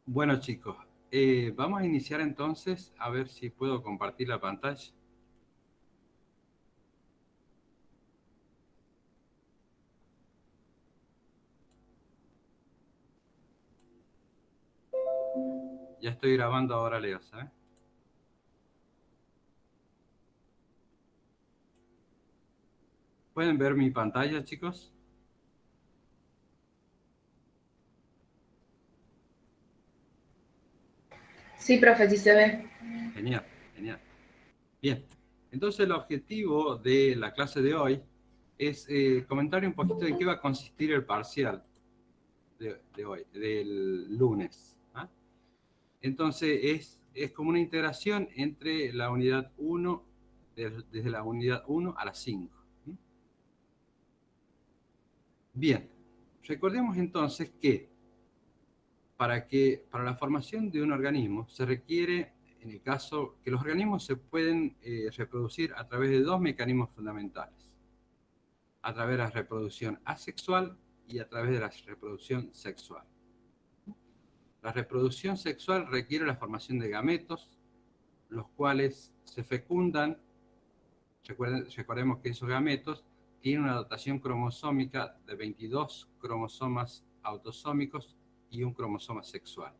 Bueno, chicos, vamos a iniciar entonces a ver si puedo compartir la pantalla. Ya estoy grabando ahora, Leo, ¿sabes? ¿Pueden ver mi pantalla, chicos? Sí, profe, sí se ve. Genial, genial. Bien, entonces el objetivo de la clase de hoy es comentar un poquito en qué va a consistir el parcial de hoy, del lunes. ¿Ah? Entonces es como una interacción entre la unidad 1, desde la unidad 1 a la 5. Bien, recordemos entonces que para la formación de un organismo se requiere, en el caso que los organismos se pueden reproducir a través de dos mecanismos fundamentales, a través de la reproducción asexual y a través de la reproducción sexual. La reproducción sexual requiere la formación de gametos, los cuales se fecundan. Recordemos que esos gametos tienen una dotación cromosómica de 22 cromosomas autosómicos y un cromosoma sexual.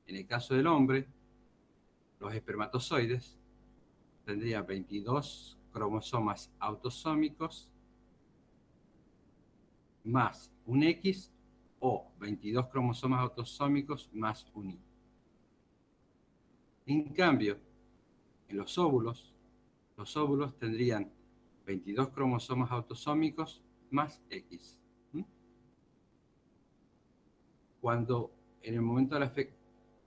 En el caso del hombre, los espermatozoides tendrían 22 cromosomas autosómicos más un X o 22 cromosomas autosómicos más un Y. En cambio, en los óvulos tendrían 22 cromosomas autosómicos más X. Cuando en el momento de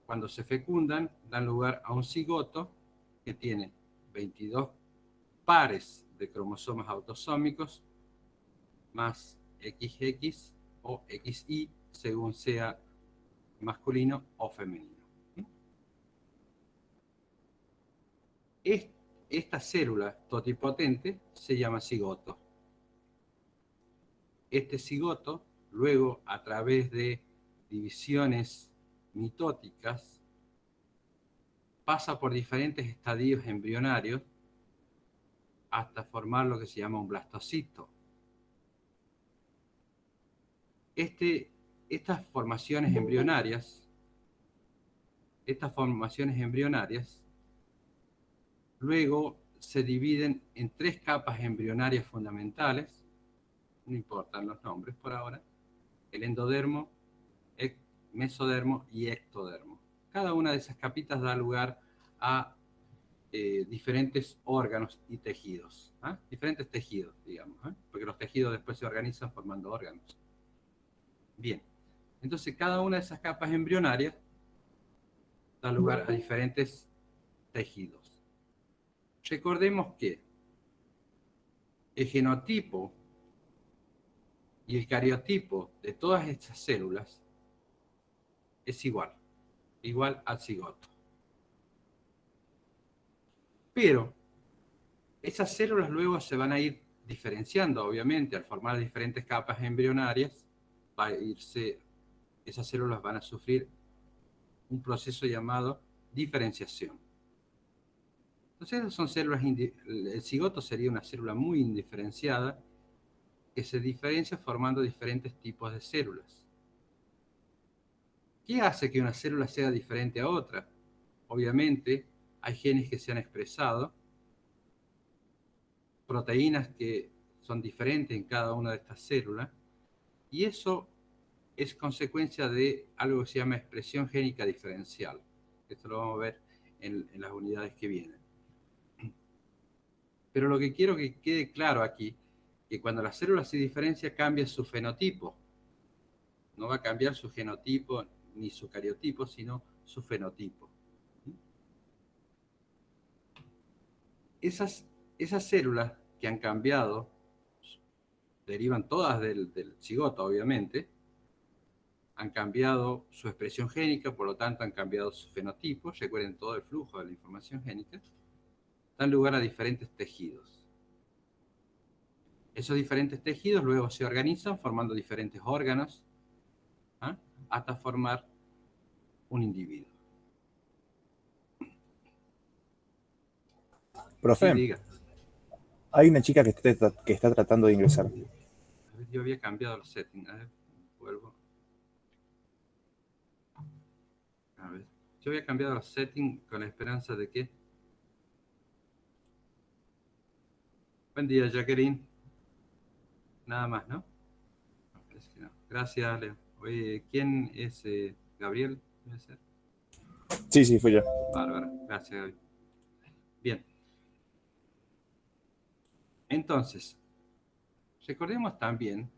cuando se fecundan, dan lugar a un cigoto que tiene 22 pares de cromosomas autosómicos más XX o XY, según sea masculino o femenino. Esta célula totipotente se llama cigoto. Este cigoto, luego, a través de divisiones mitóticas, pasa por diferentes estadios embrionarios hasta formar lo que se llama un blastocito. Este, estas formaciones embrionarias, estas formaciones embrionarias luego se dividen en tres capas embrionarias fundamentales, no importan los nombres por ahora: el endodermo, el mesodermo y ectodermo. Cada una de esas capitas da lugar a diferentes órganos y tejidos, diferentes tejidos, digamos, porque los tejidos después se organizan formando órganos. Bien, entonces cada una de esas capas embrionarias da lugar a diferentes tejidos. Recordemos que el genotipo y el cariotipo de todas estas células es igual al cigoto. Pero esas células luego se van a ir diferenciando, obviamente, al formar diferentes capas embrionarias, esas células van a sufrir un proceso llamado diferenciación. Entonces, son células, el cigoto sería una célula muy indiferenciada que se diferencia formando diferentes tipos de células. ¿Qué hace que una célula sea diferente a otra? Obviamente, hay genes que se han expresado, proteínas que son diferentes en cada una de estas células, y eso es consecuencia de algo que se llama expresión génica diferencial. Esto lo vamos a ver en las unidades que vienen. Pero lo que quiero que quede claro aquí, que cuando la célula se diferencia cambia su fenotipo. No va a cambiar su genotipo ni su cariotipo, sino su fenotipo. Esas células que han cambiado derivan todas del cigoto, obviamente, han cambiado su expresión génica, por lo tanto han cambiado su fenotipo. Recuerden todo el flujo de la información génica. Dan lugar a diferentes tejidos. Esos diferentes tejidos luego se organizan formando diferentes órganos, hasta formar un individuo. Profe, Sí, diga. hay una chica que está tratando de ingresar. A ver, yo había cambiado los settings. A ver, vuelvo. A ver, yo había cambiado los settings con la esperanza de que... Buen día, Jacqueline. Nada más, ¿no? Es que no. Gracias, Leo. Oye, ¿quién es Gabriel? ¿Debe ser? Sí, fui yo. Bárbara. Gracias, Gaby. Bien. Entonces, recordemos también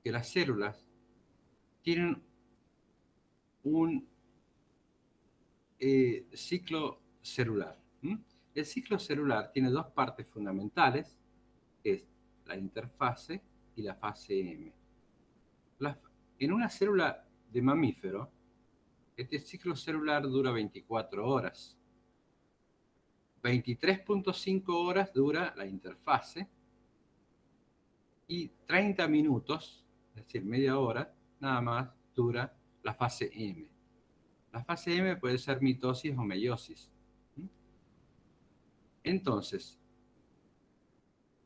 que las células tienen un ciclo celular. ¿M? El ciclo celular tiene dos partes fundamentales, que es la interfase y la fase M. En una célula de mamífero, este ciclo celular dura 24 horas. 23.5 horas dura la interfase y 30 minutos, es decir, media hora, nada más dura la fase M. La fase M puede ser mitosis o meiosis. Entonces,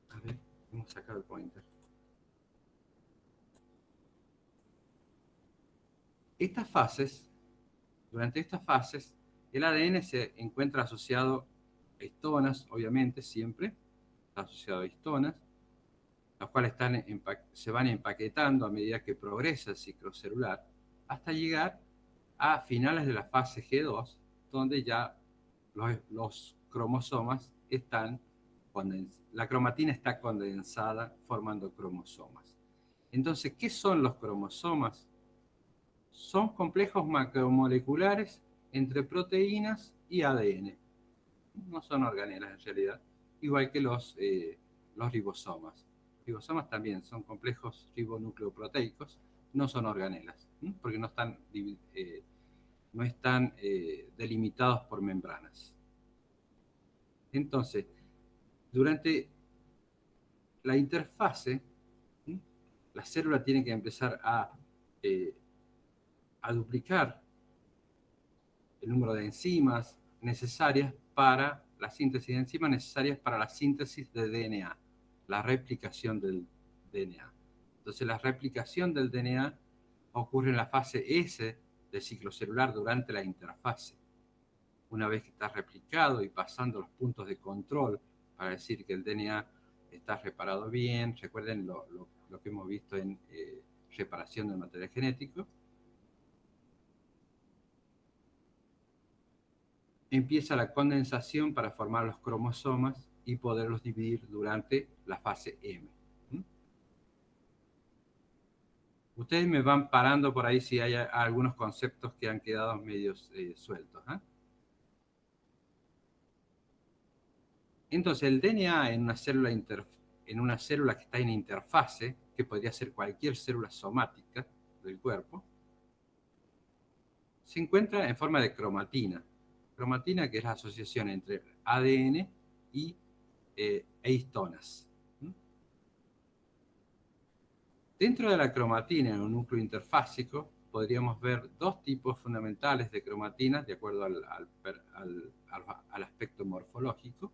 a ver, vamos a sacar el pointer. Durante estas fases, el ADN se encuentra asociado a histonas, obviamente, siempre, está asociado a histonas, las cuales se van empaquetando a medida que progresa el ciclo celular, hasta llegar a finales de la fase G2, donde ya los cromosomas la cromatina está condensada formando cromosomas. Entonces, ¿qué son los cromosomas? Son complejos macromoleculares entre proteínas y ADN. No son organelas en realidad, igual que los ribosomas. Ribosomas también son complejos ribonucleoproteicos, no son organelas, porque no están delimitados por membranas. Entonces, durante la interfase, la célula tiene que empezar a duplicar el número de enzimas necesarias para la síntesis de enzimas necesarias para la síntesis de DNA, la replicación del DNA. Entonces, la replicación del DNA ocurre en la fase S del ciclo celular durante la interfase. Una vez que está replicado y pasando los puntos de control para decir que el DNA está reparado bien, recuerden lo que hemos visto en reparación del material genético, empieza la condensación para formar los cromosomas y poderlos dividir durante la fase M. Ustedes me van parando por ahí si hay algunos conceptos que han quedado medios sueltos. Entonces, el DNA en una célula que está en interfase, que podría ser cualquier célula somática del cuerpo, se encuentra en forma de cromatina. Cromatina, que es la asociación entre ADN e histonas. Dentro de la cromatina, en un núcleo interfásico, podríamos ver dos tipos fundamentales de cromatina, de acuerdo al aspecto morfológico: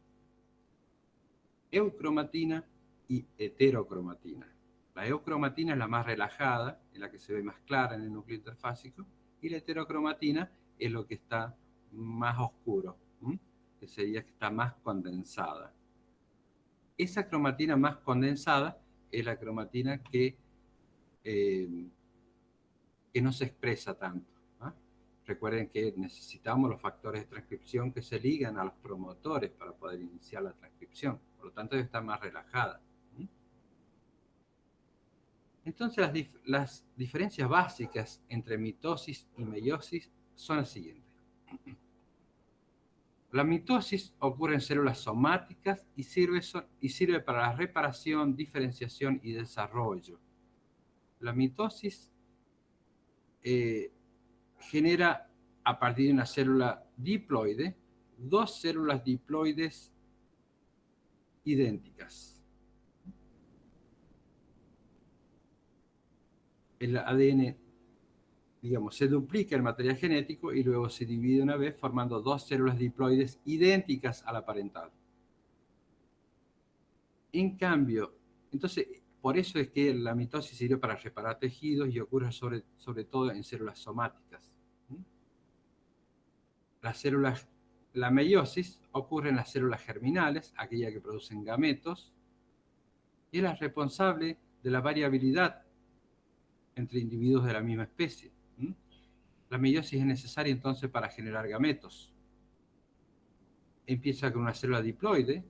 eucromatina y heterocromatina. La eucromatina es la más relajada, en la que se ve más clara en el núcleo interfásico, y la heterocromatina es lo que está más oscuro, que sería que está más condensada. Esa cromatina más condensada es la cromatina que no se expresa tanto. Recuerden que necesitamos los factores de transcripción que se ligan a los promotores para poder iniciar la transcripción. Por lo tanto, debe estar más relajada. Entonces, las diferencias básicas entre mitosis y meiosis son las siguientes. La mitosis ocurre en células somáticas y sirve para la reparación, diferenciación y desarrollo. La mitosis genera, a partir de una célula diploide, dos células diploides idénticas. El ADN digamos, se duplica el material genético y luego se divide una vez formando dos células diploides idénticas a la parental. En cambio, entonces, por eso es que la mitosis sirve para reparar tejidos y ocurre sobre todo en células somáticas. La meiosis ocurre en las células germinales, aquellas que producen gametos, y es la responsable de la variabilidad entre individuos de la misma especie. La meiosis es necesaria entonces para generar gametos. Empieza con una célula diploide,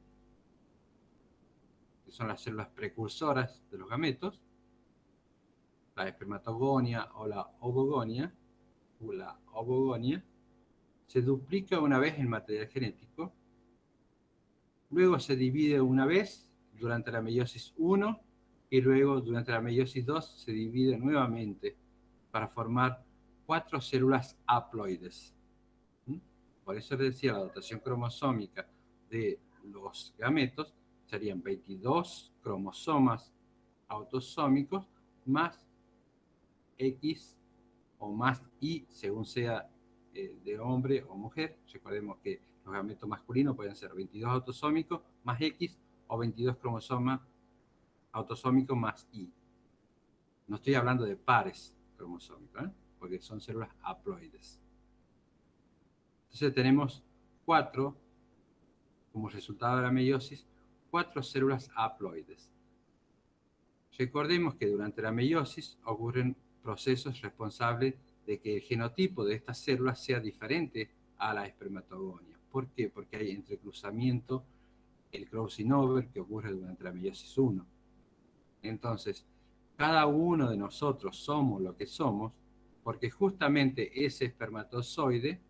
que son las células precursoras de los gametos, la espermatogonia o la ovogonia, se duplica una vez el material genético, luego se divide una vez durante la meiosis 1 y luego durante la meiosis 2 se divide nuevamente para formar 4 células haploides. Por eso les decía, la dotación cromosómica de los gametos serían 22 cromosomas autosómicos más X o más Y, según sea de hombre o mujer. Recordemos que los gametos masculinos pueden ser 22 autosómicos más X o 22 cromosomas autosómicos más Y. No estoy hablando de pares cromosómicos, porque son células haploides. Entonces tenemos 4, como resultado de la meiosis, 4 células haploides. Recordemos que durante la meiosis ocurren procesos responsables de que el genotipo de estas células sea diferente a la espermatogonia. ¿Por qué? Porque hay entrecruzamiento, el crossing over, que ocurre durante la meiosis 1. Entonces, cada uno de nosotros somos lo que somos porque justamente ese espermatozoide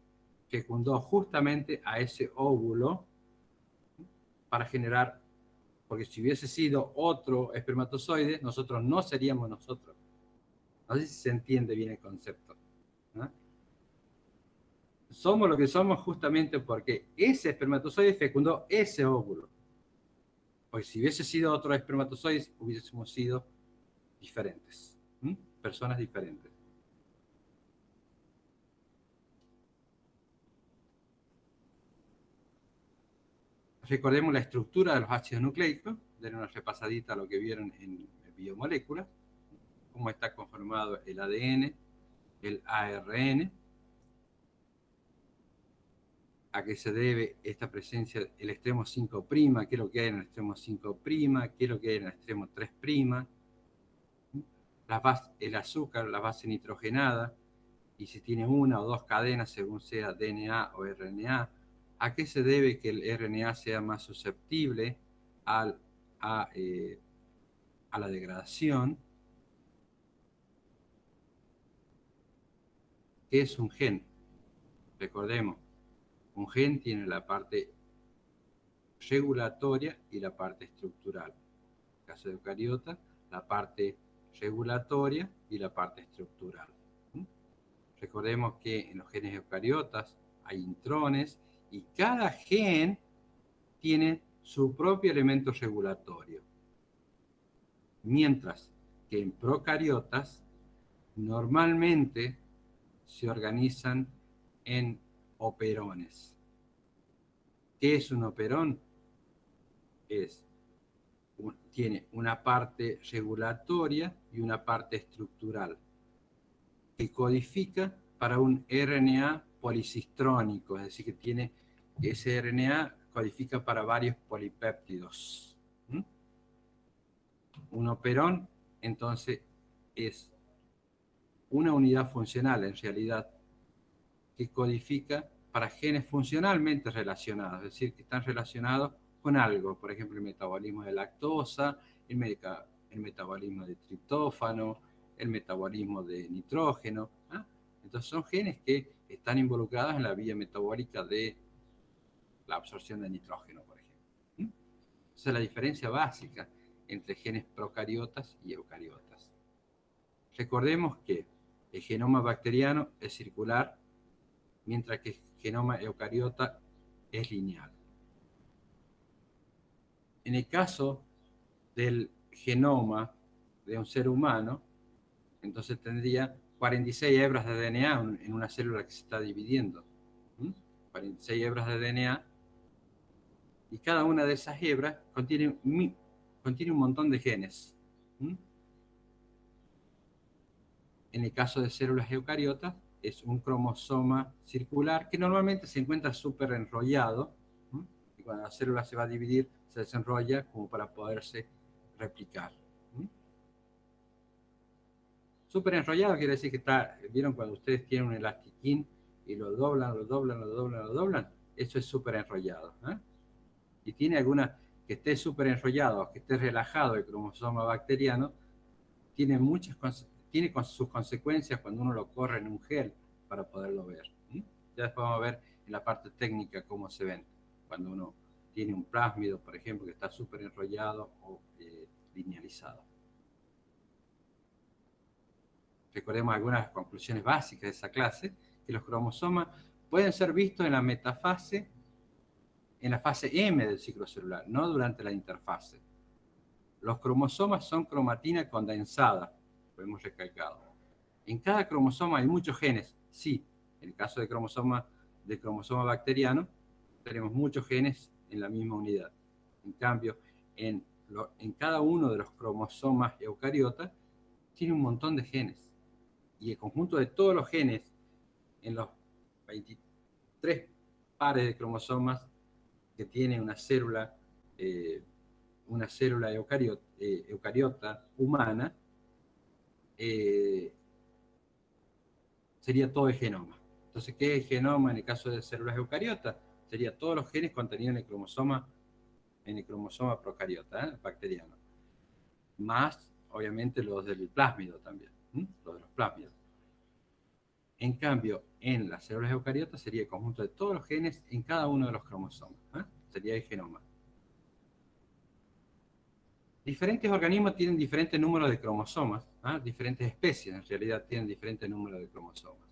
fecundó justamente a ese óvulo para generar, porque si hubiese sido otro espermatozoide, nosotros no seríamos nosotros. No sé si se entiende bien el concepto, ¿no? Somos lo que somos justamente porque ese espermatozoide fecundó ese óvulo. Porque si hubiese sido otro espermatozoide, hubiésemos sido diferentes, personas diferentes. Recordemos la estructura de los ácidos nucleicos, den una repasadita a lo que vieron en biomoléculas, cómo está conformado el ADN, el ARN, a qué se debe esta presencia, el extremo 5', qué es lo que hay en el extremo 5', qué es lo que hay en el extremo 3', el azúcar, la base nitrogenada, y si tiene una o dos cadenas según sea DNA o RNA, a qué se debe que el RNA sea más susceptible a la degradación. ¿Qué es un gen? Recordemos, un gen tiene la parte regulatoria y la parte estructural. En el caso de eucariota, la parte regulatoria y la parte estructural. Recordemos que en los genes eucariotas hay intrones y cada gen tiene su propio elemento regulatorio. Mientras que en procariotas normalmente se organizan en operones. ¿Qué es un operón? Tiene una parte regulatoria y una parte estructural que codifica para un RNA policistrónico, es decir, que tiene ese RNA codifica para varios polipéptidos. Un operón, entonces, es una unidad funcional, en realidad, que codifica para genes funcionalmente relacionados, es decir, que están relacionados con algo, por ejemplo, el metabolismo de lactosa, el metabolismo de triptófano, el metabolismo de nitrógeno. Entonces son genes que están involucrados en la vía metabólica de la absorción de nitrógeno, por ejemplo. Esa es la diferencia básica entre genes procariotas y eucariotas. Recordemos que el genoma bacteriano es circular, mientras que el genoma eucariota es lineal. En el caso del genoma de un ser humano, entonces tendría 46 hebras de DNA en una célula que se está dividiendo. 46 hebras de DNA, y cada una de esas hebras contiene un montón de genes. En el caso de células eucariotas, es un cromosoma circular que normalmente se encuentra súper enrollado, y cuando la célula se va a dividir, se desenrolla como para poderse replicar. Súper enrollado quiere decir que está, ¿vieron cuando ustedes tienen un elastiquín y lo doblan, lo doblan, lo doblan, lo doblan? Eso es súper enrollado. Y tiene alguna que esté súper enrollado o que esté relajado el cromosoma bacteriano, tiene sus consecuencias cuando uno lo corre en un gel para poderlo ver. Ya después vamos a ver en la parte técnica cómo se ven cuando uno tiene un plásmido, por ejemplo, que está súper enrollado o linealizado. Recordemos algunas conclusiones básicas de esa clase, que los cromosomas pueden ser vistos en la metafase, en la fase M del ciclo celular, no durante la interfase. Los cromosomas son cromatina condensada, lo hemos recalcado. En cada cromosoma hay muchos genes, sí. En el caso del cromosoma bacteriano, tenemos muchos genes en la misma unidad. En cambio, en cada uno de los cromosomas eucariotas, tiene un montón de genes. Y el conjunto de todos los genes en los 23 pares de cromosomas que tiene una célula eucariota humana, sería todo el genoma. Entonces, ¿qué es el genoma en el caso de células eucariotas? Sería todos los genes contenidos en el cromosoma procariota, bacteriano. Más, obviamente, los del plásmido también, los de los plásmidos. En cambio, en las células eucariotas sería el conjunto de todos los genes en cada uno de los cromosomas. Sería el genoma. Diferentes organismos tienen diferentes números de cromosomas. Diferentes especies, en realidad, tienen diferentes números de cromosomas.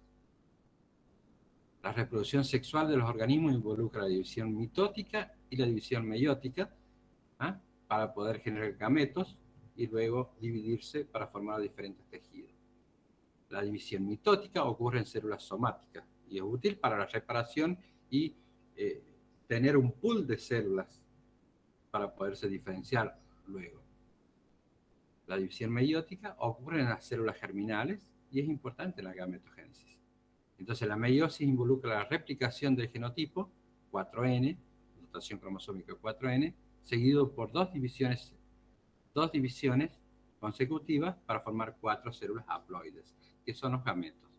La reproducción sexual de los organismos involucra la división mitótica y la división meiótica, para poder generar gametos y luego dividirse para formar diferentes tejidos. La división mitótica ocurre en células somáticas y es útil para la reparación y tener un pool de células para poderse diferenciar luego. La división meiótica ocurre en las células germinales y es importante en la gametogénesis. Entonces la meiosis involucra la replicación del genotipo 4N, notación cromosómica 4N, seguido por dos divisiones consecutivas para formar 4 células haploides, que son los gametos.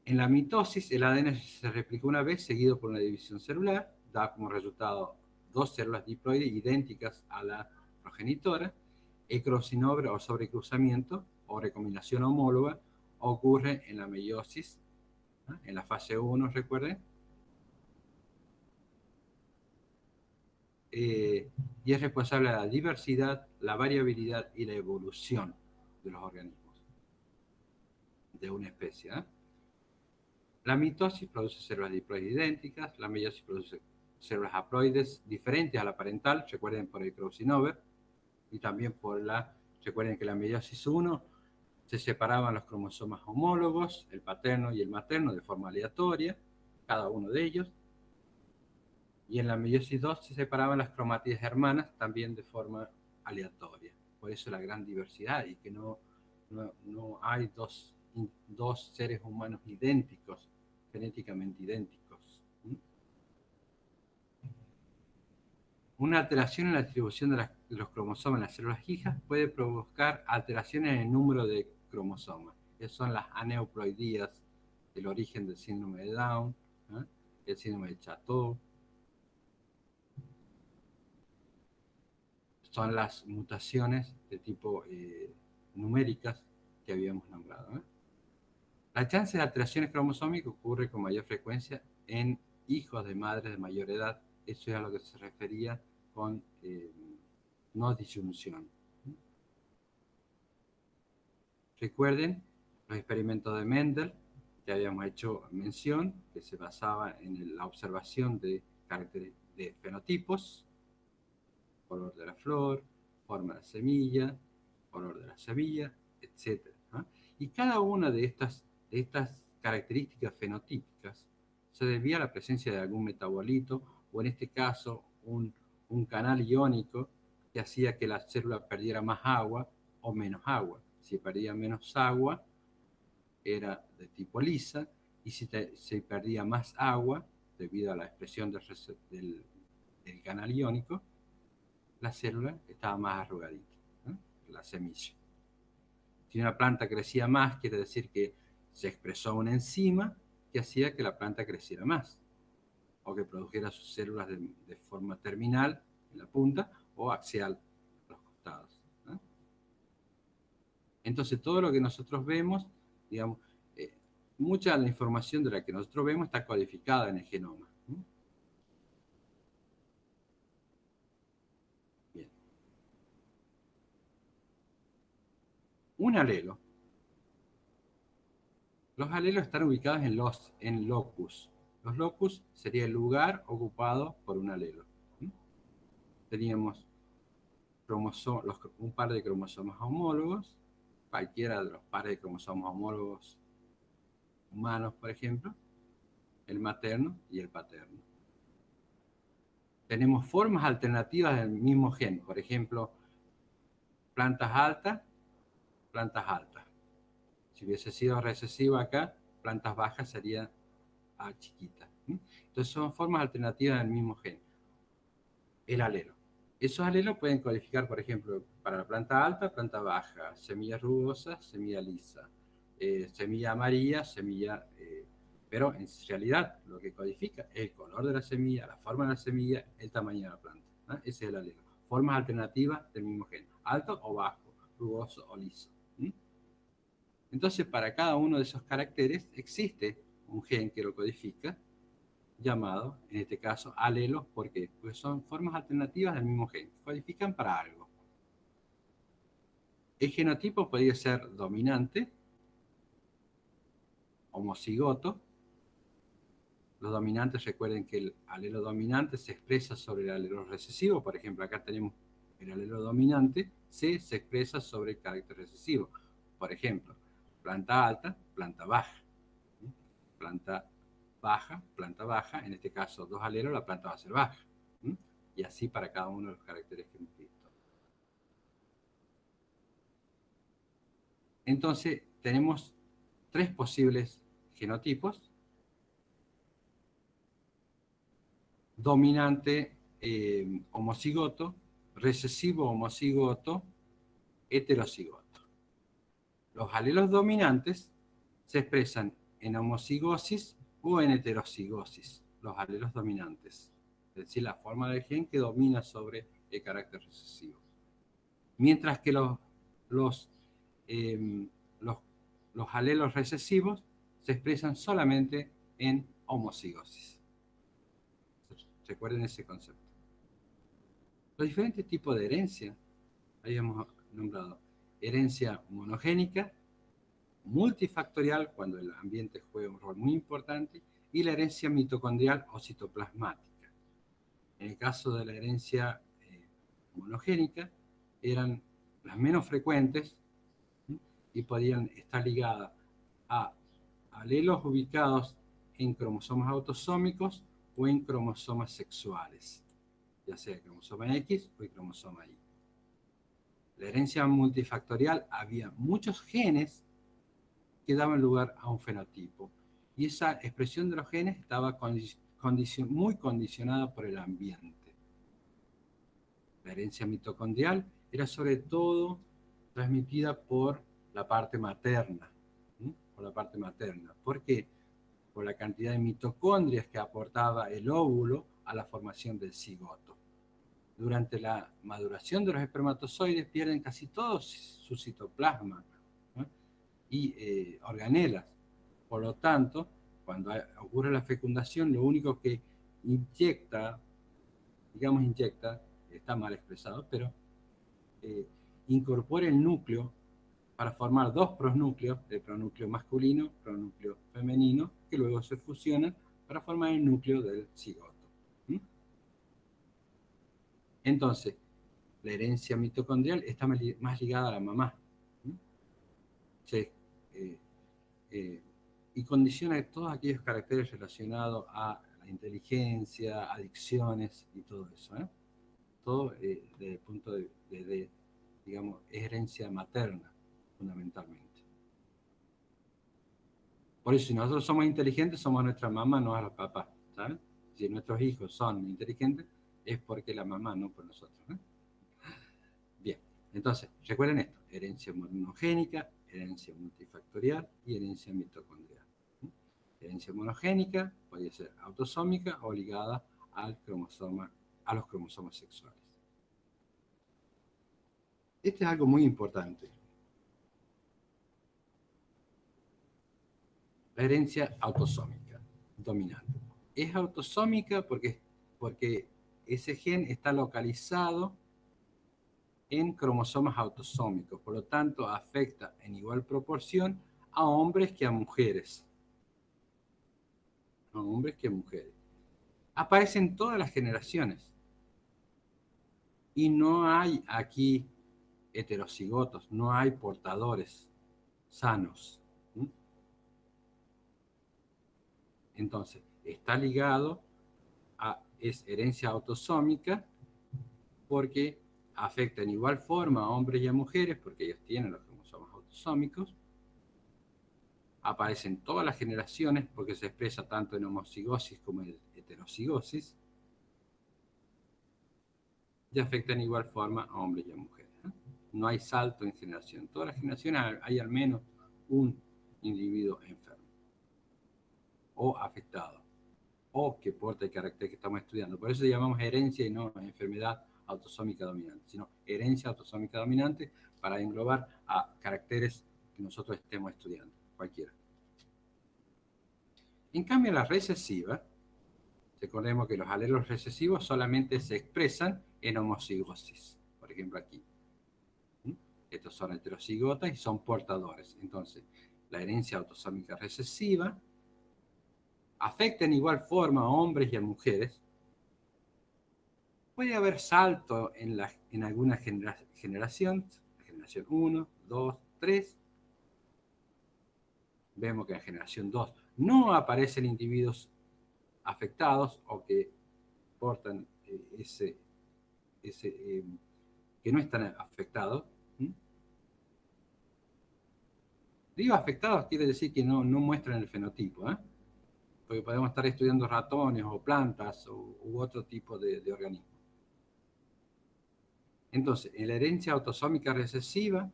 En la mitosis, el ADN se replica una vez, seguido por una división celular, da como resultado 2 células diploides idénticas a la progenitora. El crossover o sobrecruzamiento o recombinación homóloga ocurre en la meiosis, en la fase 1, recuerden. Y es responsable de la diversidad, la variabilidad y la evolución de los organismos de una especie. La mitosis produce células diploides idénticas, la meiosis produce células haploides diferentes a la parental, recuerden por el crossover, y también recuerden que la meiosis 1 se separaban los cromosomas homólogos, el paterno y el materno, de forma aleatoria, cada uno de ellos. Y en la meiosis 2 se separaban las cromátides hermanas, también de forma aleatoria. Por eso la gran diversidad y que no hay dos seres humanos idénticos, genéticamente idénticos. Una alteración en la distribución de los cromosomas en las células hijas puede provocar alteraciones en el número de cromosomas, que son las aneuploidías, el origen del síndrome de Down, el síndrome de Chateau. Son las mutaciones de tipo numéricas que habíamos nombrado. La chance de alteraciones cromosómicas ocurre con mayor frecuencia en hijos de madres de mayor edad. Eso es a lo que se refería con no disyunción. Recuerden los experimentos de Mendel, que habíamos hecho mención, que se basaba en la observación de caracteres de fenotipos, color de la flor, forma de la semilla, color de la semilla, etc. ¿ah? Y cada una de estas características fenotípicas se debía a la presencia de algún metabolito, o en este caso un canal iónico que hacía que la célula perdiera más agua o menos agua. Si perdía menos agua, era de tipo lisa, y si se perdía más agua, debido a la expresión del canal iónico, la célula estaba más arrugadita, ¿no? La semilla. Si una planta crecía más, quiere decir que se expresó una enzima que hacía que la planta creciera más, o que produjera sus células de forma terminal en la punta o axial a los costados, ¿no? Entonces, todo lo que nosotros vemos, digamos, mucha de la información de la que nosotros vemos está codificada en el genoma, ¿no? Bien. Un alelo. Los alelos están ubicados en locus. Los locus sería el lugar ocupado por un alelo. ¿Mm? Teníamos un par de cromosomas homólogos, cualquiera de los pares de cromosomas homólogos humanos, por ejemplo, el materno y el paterno. Tenemos formas alternativas del mismo gen, por ejemplo, plantas altas, plantas altas. Si hubiese sido recesiva acá, plantas bajas sería A chiquita. Entonces son formas alternativas del mismo gen. El alelo. Esos alelos pueden codificar, por ejemplo, para la planta alta, planta baja, semilla rugosa, semilla lisa, semilla amarilla, semilla... pero en realidad lo que codifica es el color de la semilla, la forma de la semilla, el tamaño de la planta, ¿no? Ese es el alelo. Formas alternativas del mismo gen. Alto o bajo, rugoso o liso. Entonces, para cada uno de esos caracteres existe un gen que lo codifica, llamado, en este caso, alelos. ¿Por qué? Pues son formas alternativas del mismo gen, codifican para algo. El genotipo podría ser dominante, homocigoto. Los dominantes, recuerden que el alelo dominante se expresa sobre el alelo recesivo. Por ejemplo, acá tenemos el alelo dominante, C se expresa sobre el carácter recesivo. Por ejemplo, planta alta, planta baja. Planta baja, en este caso dos alelos, la planta va a ser baja. Y así para cada uno de los caracteres que hemos visto. Entonces, tenemos tres posibles genotipos: dominante homocigoto, recesivo homocigoto, heterocigoto. Los alelos dominantes se expresan en homocigosis o en heterocigosis, los alelos dominantes, es decir, la forma del gen que domina sobre el carácter recesivo. Mientras que los alelos recesivos se expresan solamente en homocigosis. Recuerden ese concepto. Los diferentes tipos de herencia, habíamos nombrado herencia monogénica, multifactorial, cuando el ambiente juega un rol muy importante, y la herencia mitocondrial o citoplasmática. En el caso de la herencia monogénica, eran las menos frecuentes y podían estar ligadas a alelos ubicados en cromosomas autosómicos o en cromosomas sexuales, ya sea cromosoma X o cromosoma Y. La herencia multifactorial, había muchos genes que daban lugar a un fenotipo, y esa expresión de los genes estaba muy condicionada por el ambiente. La herencia mitocondrial era sobre todo transmitida por la parte materna. Por la parte materna. ¿Por qué? Por la cantidad de mitocondrias que aportaba el óvulo a la formación del cigoto. Durante la maduración de los espermatozoides pierden casi todo su citoplasma, ¿no? Y organelas. Por lo tanto, cuando ocurre la fecundación, lo único que inyecta, está mal expresado, pero incorpora el núcleo para formar dos pronúcleos, el pronúcleo masculino, pronúcleo femenino, que luego se fusionan para formar el núcleo del cigoto. Entonces, la herencia mitocondrial está más ligada a la mamá. se, eh, y condiciona todos aquellos caracteres relacionados a la inteligencia, adicciones y todo eso, ¿eh? Todo desde el punto de, digamos, herencia materna, fundamentalmente. Por eso, si nosotros somos inteligentes, somos nuestra mamá, no a los papás, ¿sabes? Si nuestros hijos son inteligentes, es porque la mamá, no por nosotros, ¿eh? Bien, entonces, recuerden esto: herencia monogénica, herencia multifactorial y herencia mitocondrial. Herencia monogénica puede ser autosómica o ligada al cromosoma, a los cromosomas sexuales. Este es algo muy importante. La herencia autosómica dominante. Es autosómica porque ese gen está localizado en cromosomas autosómicos, por lo tanto afecta en igual proporción a hombres que a mujeres. A hombres que a mujeres. Aparece en todas las generaciones. Y no hay aquí heterocigotos, no hay portadores sanos. Entonces, está ligado es herencia autosómica porque afecta en igual forma a hombres y a mujeres, porque ellos tienen los cromosomas autosómicos. Aparece en todas las generaciones porque se expresa tanto en homocigosis como en heterocigosis. Y afecta en igual forma a hombres y a mujeres. No hay salto en generación. En todas las generaciones hay al menos un individuo enfermo o afectado, o que porta el carácter que estamos estudiando. Por eso llamamos herencia y no enfermedad autosómica dominante, sino herencia autosómica dominante para englobar a caracteres que nosotros estemos estudiando, cualquiera. En cambio, la recesiva, recordemos que los alelos recesivos solamente se expresan en homocigosis, por ejemplo aquí. Estos son heterocigotas y son portadores. Entonces, la herencia autosómica recesiva afecta en igual forma a hombres y a mujeres. Puede haber salto en alguna generación, generación 1, 2, 3. Vemos que en generación 2 no aparecen individuos afectados o que portan que no están afectados. Digo afectados quiere decir que no muestran el fenotipo, ¿eh? Porque podemos estar estudiando ratones o plantas u otro tipo de organismos. Entonces, en la herencia autosómica recesiva,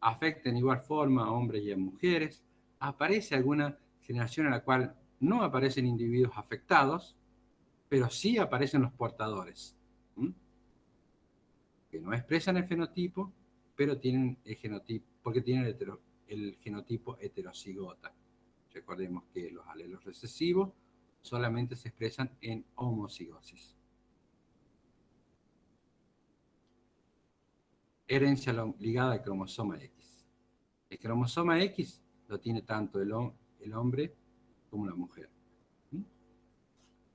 afecta en igual forma a hombres y a mujeres. Aparece alguna generación en la cual no aparecen individuos afectados, pero sí aparecen los portadores, que no expresan el fenotipo, pero tienen el genotipo, porque tienen el genotipo heterocigota. Recordemos que los alelos recesivos solamente se expresan en homocigosis. Herencia ligada al cromosoma X. El cromosoma X lo tiene tanto el hombre como la mujer.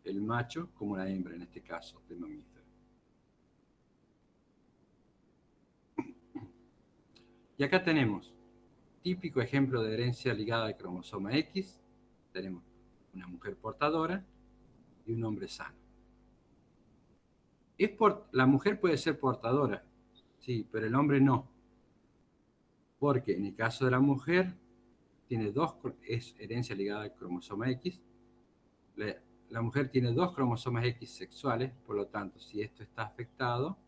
El macho como la hembra, en este caso, del mamífero. Y acá tenemos típico ejemplo de herencia ligada al cromosoma X. Tenemos una mujer portadora y un hombre sano. La mujer puede ser portadora, sí, pero el hombre no. Porque en el caso de la mujer, es herencia ligada al cromosoma X. La mujer tiene 2 cromosomas X sexuales, por lo tanto, si esto está afectado,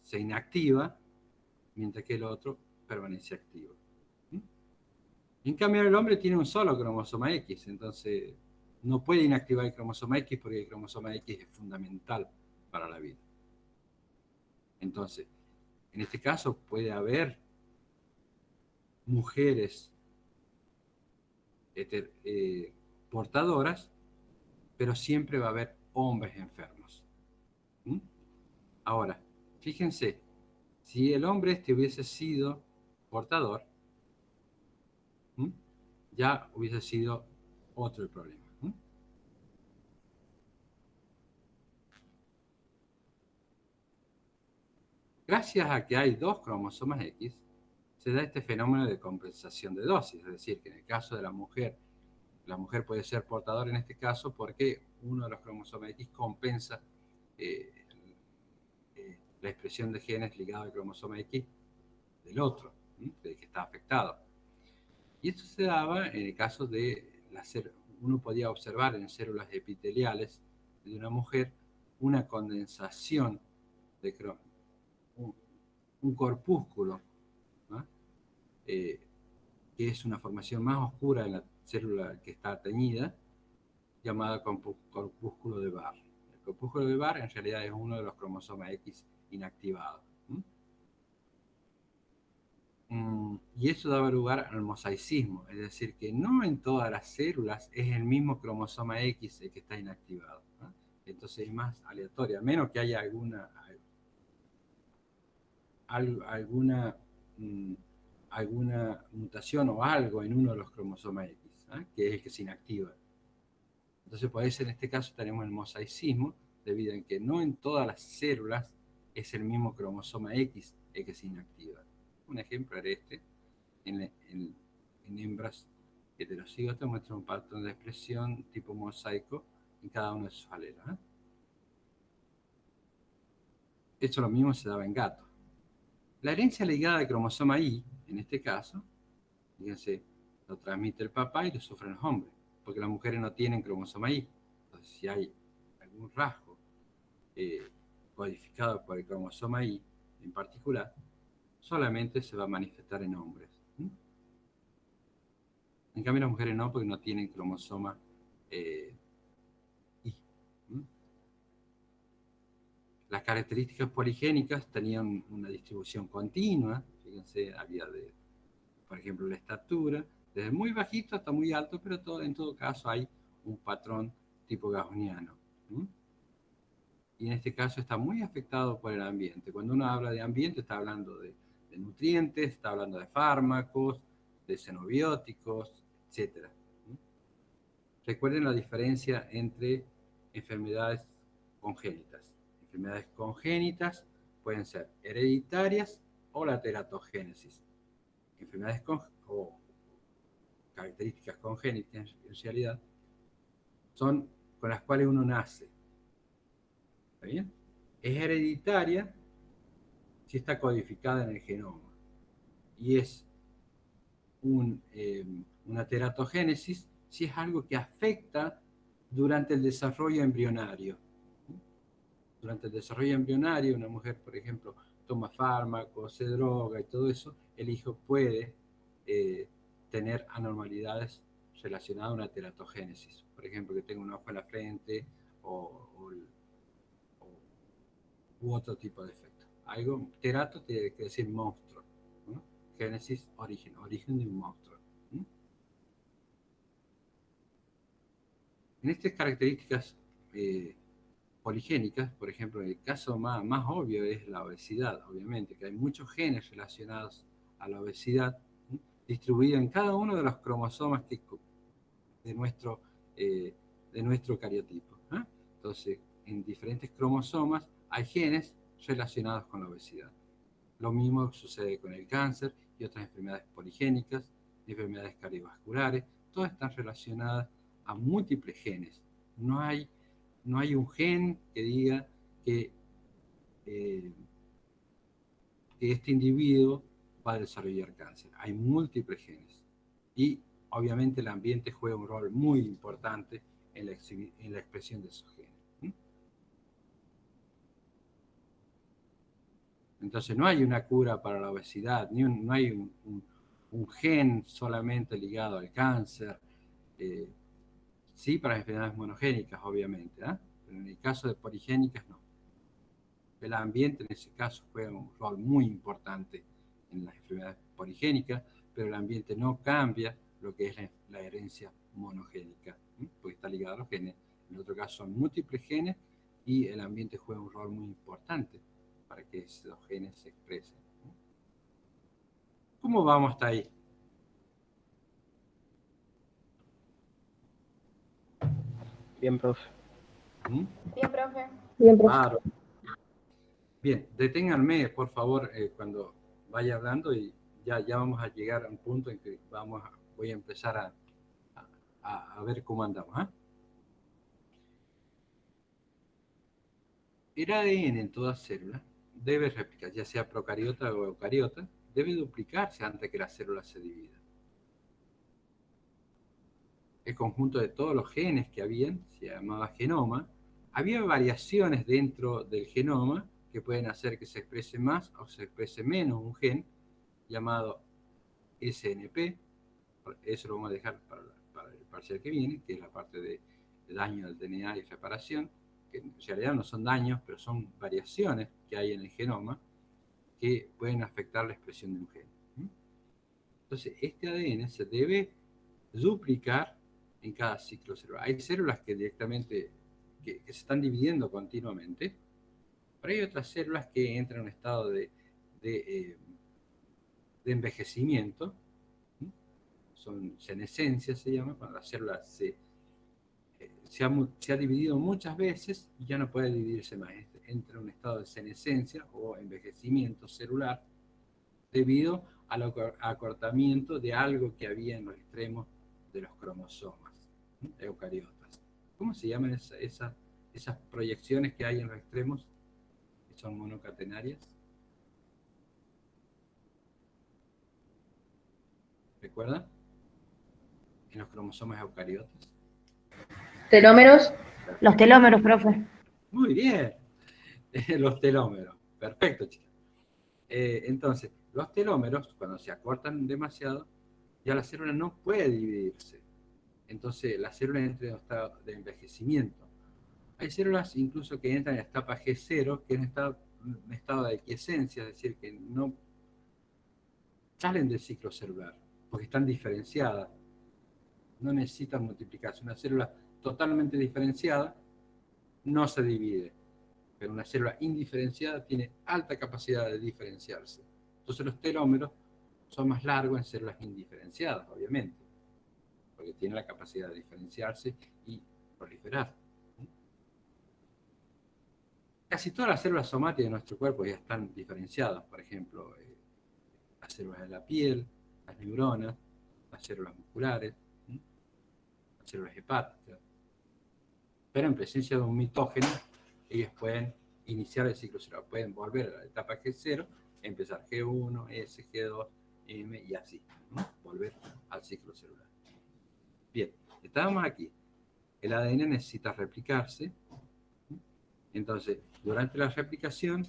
se inactiva, mientras que el otro permanece activo. En cambio, el hombre tiene un solo cromosoma X, entonces no puede inactivar el cromosoma X porque el cromosoma X es fundamental para la vida. Entonces, en este caso puede haber mujeres portadoras, pero siempre va a haber hombres enfermos. Ahora, fíjense, si el hombre hubiese sido portador, ya hubiese sido otro el problema. Gracias a que hay 2 cromosomas X, se da este fenómeno de compensación de dosis, es decir, que en el caso de la mujer puede ser portadora en este caso porque uno de los cromosomas X compensa eh, la expresión de genes ligados al cromosoma X del otro, del que está afectado. Y esto se daba en el caso de uno podía observar en células epiteliales de una mujer una condensación de un corpúsculo, ¿no? Que es una formación más oscura en la célula que está teñida, llamada corpúsculo de Barr. El corpúsculo de Barr en realidad es uno de los cromosomas X inactivados. Y eso daba lugar al mosaicismo, es decir, que no en todas las células es el mismo cromosoma X el que está inactivado, ¿no? Entonces es más aleatorio, a menos que haya alguna mutación o algo en uno de los cromosomas X, ¿eh? Que es el que se inactiva. Entonces por eso en este caso tenemos el mosaicismo, debido a que no en todas las células es el mismo cromosoma X el que se inactiva. Un ejemplo era este, en hembras heterocigotas muestra un patrón de expresión tipo mosaico en cada una de sus alelos, ¿eh? Esto lo mismo se daba en gatos. La herencia ligada al cromosoma Y, en este caso, fíjense, lo transmite el papá y lo sufren los hombres, porque las mujeres no tienen cromosoma Y. Entonces, si hay algún rasgo codificado por el cromosoma Y en particular, solamente se va a manifestar en hombres. En cambio, las mujeres no, porque no tienen cromosoma Y. Las características poligénicas tenían una distribución continua. Fíjense, había por ejemplo, la estatura, desde muy bajito hasta muy alto, pero en todo caso hay un patrón tipo gaussiano. Y en este caso está muy afectado por el ambiente. Cuando uno habla de ambiente, está hablando de nutrientes, está hablando de fármacos, de xenobióticos, etc. Recuerden la diferencia entre enfermedades congénitas. Enfermedades congénitas pueden ser hereditarias o la teratogénesis. Enfermedades o características congénitas, en realidad, son con las cuales uno nace. ¿Está bien? Es hereditaria si está codificada en el genoma. Y es una teratogénesis si es algo que afecta durante el desarrollo embrionario. Durante el desarrollo embrionario, una mujer, por ejemplo, toma fármacos, se droga y todo eso, el hijo puede tener anormalidades relacionadas a una teratogénesis. Por ejemplo, que tenga un ojo en la frente u otro tipo de efecto. Terato tiene que decir monstruo, ¿no? Génesis, origen de un monstruo. En estas características poligénicas, por ejemplo, el caso más obvio es la obesidad, obviamente, que hay muchos genes relacionados a la obesidad, distribuidos en cada uno de los cromosomas de nuestro cariotipo. Entonces, en diferentes cromosomas hay genes relacionados con la obesidad. Lo mismo sucede con el cáncer y otras enfermedades poligénicas, enfermedades cardiovasculares, todas están relacionadas a múltiples genes. No hay un gen que diga que este individuo va a desarrollar cáncer. Hay múltiples genes. Y obviamente el ambiente juega un rol muy importante en la expresión de esos genes. Entonces no hay una cura para la obesidad, no hay un gen solamente ligado al cáncer. Sí, para enfermedades monogénicas, obviamente, pero en el caso de poligénicas no. El ambiente en ese caso juega un rol muy importante en las enfermedades poligénicas, pero el ambiente no cambia lo que es la herencia monogénica, porque está ligado a los genes. En otro caso son múltiples genes y el ambiente juega un rol muy importante para que esos genes se expresen. ¿Cómo vamos hasta ahí? Bien, profe. Bien, profe. Bien, profe. Bien, deténganme, por favor, cuando vaya hablando y ya vamos a llegar a un punto en que voy a empezar a ver cómo andamos. ¿Eh? El ADN en toda célula debe replicar, ya sea procariota o eucariota, debe duplicarse antes que la célula se divida. El conjunto de todos los genes que habían, se llamaba genoma, había variaciones dentro del genoma que pueden hacer que se exprese más o se exprese menos un gen llamado SNP. Eso lo vamos a dejar para el parcial que viene, que es la parte de daño del DNA y reparación, que en realidad no son daños, pero son variaciones que hay en el genoma que pueden afectar la expresión de un gen. Entonces, este ADN se debe duplicar en cada ciclo celular. Hay células que directamente que se están dividiendo continuamente, pero hay otras células que entran en un estado de envejecimiento, son senescencia, se llama, cuando la célula se ha dividido muchas veces y ya no puede dividirse más. Entra en un estado de senescencia o envejecimiento celular debido al acortamiento de algo que había en los extremos de los cromosomas eucariotas. ¿Cómo se llaman esas proyecciones que hay en los extremos? Que son monocatenarias. ¿Recuerdan? En los cromosomas eucariotas. Telómeros. Los telómeros, profe. Muy bien. Los telómeros. Perfecto, chicas. Entonces, los telómeros, cuando se acortan demasiado, ya la célula no puede dividirse. Entonces, la célula entra en un estado de envejecimiento. Hay células incluso que entran en la etapa G0, que es un estado de quiescencia, es decir, que no salen del ciclo celular, porque están diferenciadas. No necesitan multiplicarse. Una célula totalmente diferenciada no se divide, pero una célula indiferenciada tiene alta capacidad de diferenciarse. Entonces los telómeros son más largos en células indiferenciadas, obviamente, porque tienen la capacidad de diferenciarse y proliferar. Casi todas las células somáticas de nuestro cuerpo ya están diferenciadas, por ejemplo, las células de la piel, las neuronas, las células musculares, las células hepáticas. Pero en presencia de un mitógeno, ellos pueden iniciar el ciclo celular, pueden volver a la etapa G0, empezar G1, S, G2, M y así, ¿no? Volver al ciclo celular. Bien, estábamos aquí. El ADN necesita replicarse. Entonces, durante la replicación,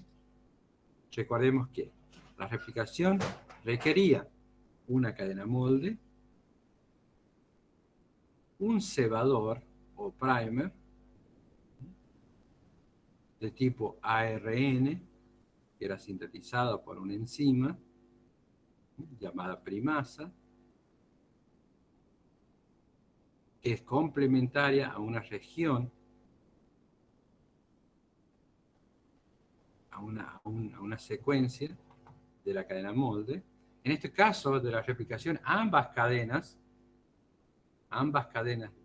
recordemos que la replicación requería una cadena molde, un cebador o primer de tipo ARN, que era sintetizado por una enzima llamada primasa, que es complementaria a una región, a una secuencia de la cadena molde. En este caso de la replicación, ambas cadenas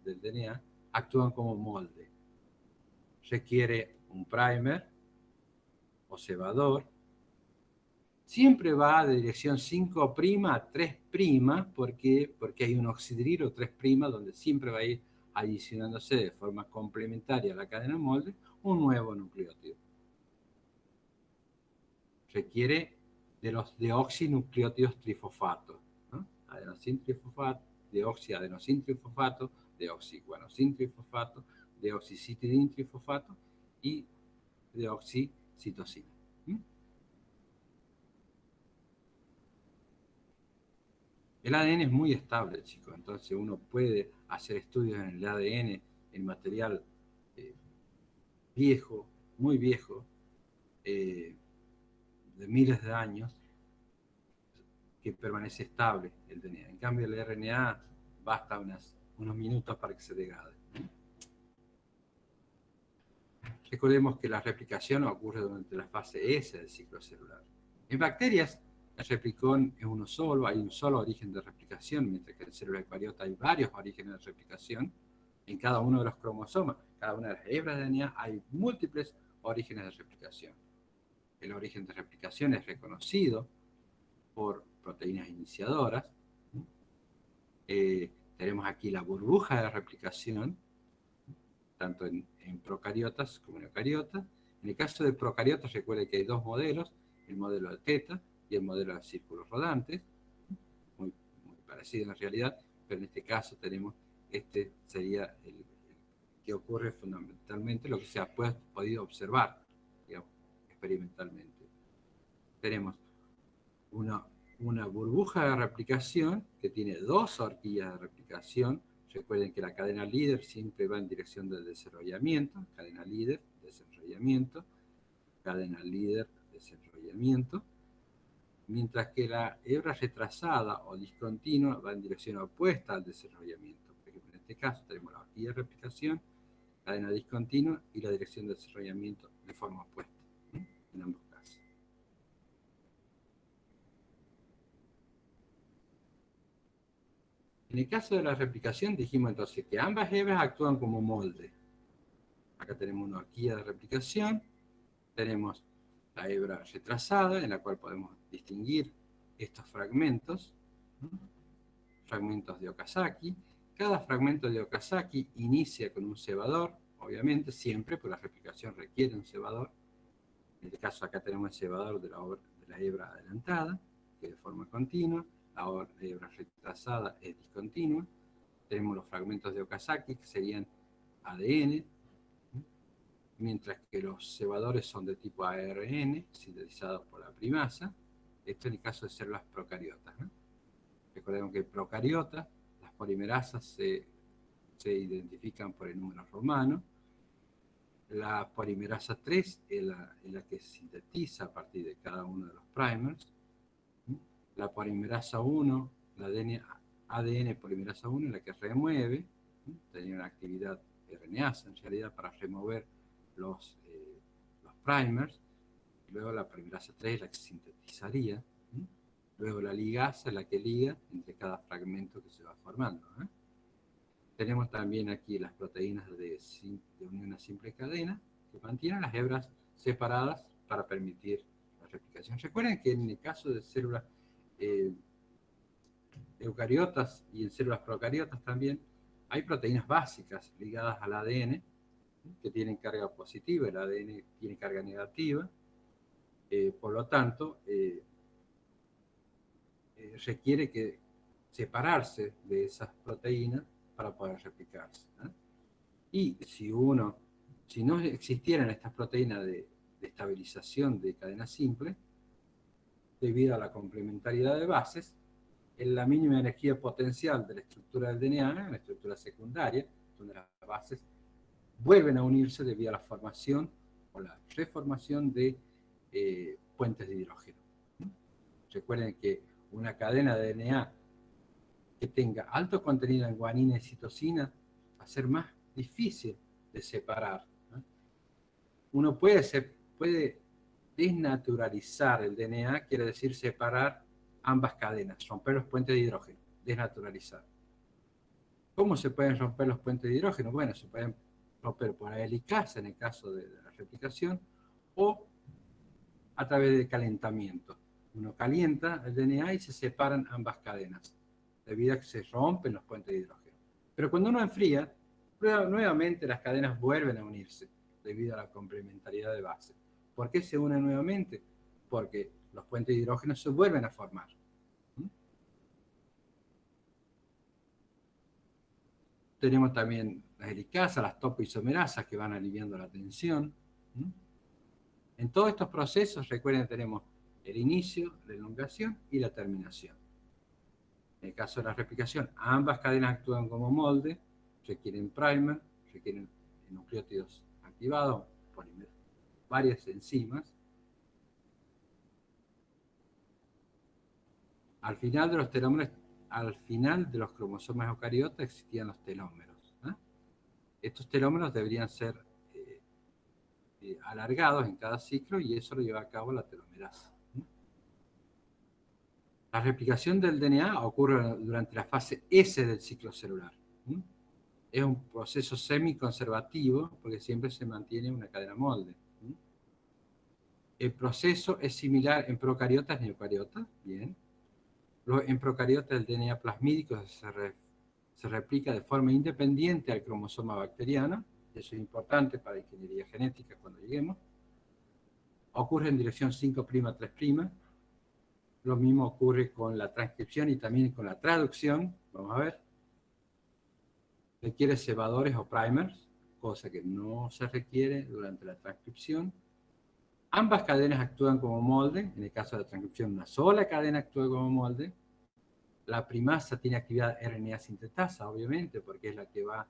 del DNA actúan como molde. Requiere un primer o cebador. Siempre va de dirección 5' a 3', porque hay un oxidrilo 3' donde siempre va a ir adicionándose de forma complementaria a la cadena molde un nuevo nucleótido. Requiere de los deoxinucleótidos trifosfatos, ¿no? Adenosintrifosfato, deoxiadenosintrifosfato, deoxiguanosintrifosfato, deoxicitidintrifosfato y deoxicitosina. El ADN es muy estable, chicos, entonces uno puede hacer estudios en el ADN en material viejo, muy viejo, de miles de años, que permanece estable el DNA. En cambio, el RNA basta unos minutos para que se degrade. Recordemos que la replicación ocurre durante la fase S del ciclo celular. En bacterias, el replicón es uno solo, hay un solo origen de replicación, mientras que en células eucariota hay varios orígenes de replicación. En cada uno de los cromosomas, cada una de las hebras de DNA, hay múltiples orígenes de replicación. El origen de replicación es reconocido por proteínas iniciadoras. Tenemos aquí la burbuja de replicación, tanto en procariotas como en eucariotas. En el caso de procariotas, recuerden que hay dos modelos, el modelo de teta y el modelo de círculos rodantes, muy parecido en realidad, pero en este caso tenemos, este sería el que ocurre fundamentalmente, lo que se ha podido observar, digamos, experimentalmente. Tenemos una burbuja de replicación que tiene dos horquillas de replicación. Recuerden que la cadena líder siempre va en dirección del desarrollamiento, cadena líder, desenrollamiento, cadena líder, desenrollamiento, mientras que la hebra retrasada o discontinua va en dirección opuesta al desarrollamiento. Por ejemplo, en este caso tenemos la horquilla de replicación, cadena discontinua y la dirección de desarrollamiento de forma opuesta, en ambos casos. En el caso de la replicación dijimos entonces que ambas hebras actúan como molde. Acá tenemos una horquilla de replicación, tenemos la hebra retrasada en la cual podemos distinguir estos fragmentos, fragmentos de Okazaki. Cada fragmento de Okazaki inicia con un cebador, obviamente siempre, porque la replicación requiere un cebador. En este caso acá tenemos el cebador de la hebra adelantada, que es de forma continua. La hebra retrasada es discontinua. Tenemos los fragmentos de Okazaki, que serían ADN, mientras que los cebadores son de tipo ARN, sintetizados por la primasa. Esto en el caso de células procariotas, ¿no? Recordemos que en procariotas, las polimerasas se identifican por el número romano. La polimerasa 3 es la que sintetiza a partir de cada uno de los primers. La polimerasa 1, la ADN polimerasa 1 es la que remueve, tenía una actividad RNasa en realidad para remover los primers. Luego la polimerasa 3 es la que sintetizaría. Luego la ligasa es la que liga entre cada fragmento que se va formando. Tenemos también aquí las proteínas de unión a simple cadena que mantienen las hebras separadas para permitir la replicación. Recuerden que en el caso de células eucariotas y en células procariotas también hay proteínas básicas ligadas al ADN que tienen carga positiva, el ADN tiene carga negativa, por lo tanto requiere que separarse de esas proteínas para poder replicarse, ¿no? Y si no existieran estas proteínas de estabilización de cadena simple, debido a la complementariedad de bases, en la mínima energía potencial de la estructura del DNA, la estructura secundaria, donde las bases vuelven a unirse debido a la formación o la reformación de puentes de hidrógeno. Recuerden que una cadena de DNA que tenga alto contenido en guanina y citosina va a ser más difícil de separar, ¿no? Uno puede desnaturalizar el DNA, quiere decir separar ambas cadenas, romper los puentes de hidrógeno, desnaturalizar. ¿Cómo se pueden romper los puentes de hidrógeno? Bueno, se pueden romper por la helicasa en el caso de la replicación o a través de calentamiento. Uno calienta el DNA y se separan ambas cadenas, debido a que se rompen los puentes de hidrógeno. Pero cuando uno enfría, nuevamente las cadenas vuelven a unirse, debido a la complementariedad de base. ¿Por qué se unen nuevamente? Porque los puentes de hidrógeno se vuelven a formar. Tenemos también las helicasas, las topoisomerasas que van aliviando la tensión. En todos estos procesos, recuerden, tenemos el inicio, la elongación y la terminación. En el caso de la replicación, ambas cadenas actúan como molde, requieren primer, requieren nucleótidos activados, varias enzimas. Al final de los telómeros, al final de los cromosomas eucariotas existían los telómeros, ¿eh? Estos telómeros deberían ser alargados en cada ciclo y eso lo lleva a cabo la telomerasa. La replicación del DNA ocurre durante la fase S del ciclo celular. Es un proceso semiconservativo porque siempre se mantiene una cadena molde. El proceso es similar en procariotas y eucariotas, bien. En procariotas el DNA plasmídico se replica de forma independiente al cromosoma bacteriano. Eso es importante para ingeniería genética cuando lleguemos. Ocurre en dirección 5' 3'. Lo mismo ocurre con la transcripción y también con la traducción. Vamos a ver. Requiere cebadores o primers, cosa que no se requiere durante la transcripción. Ambas cadenas actúan como molde. En el caso de la transcripción, una sola cadena actúa como molde. La primasa tiene actividad RNA sintetasa, obviamente, porque es la que va,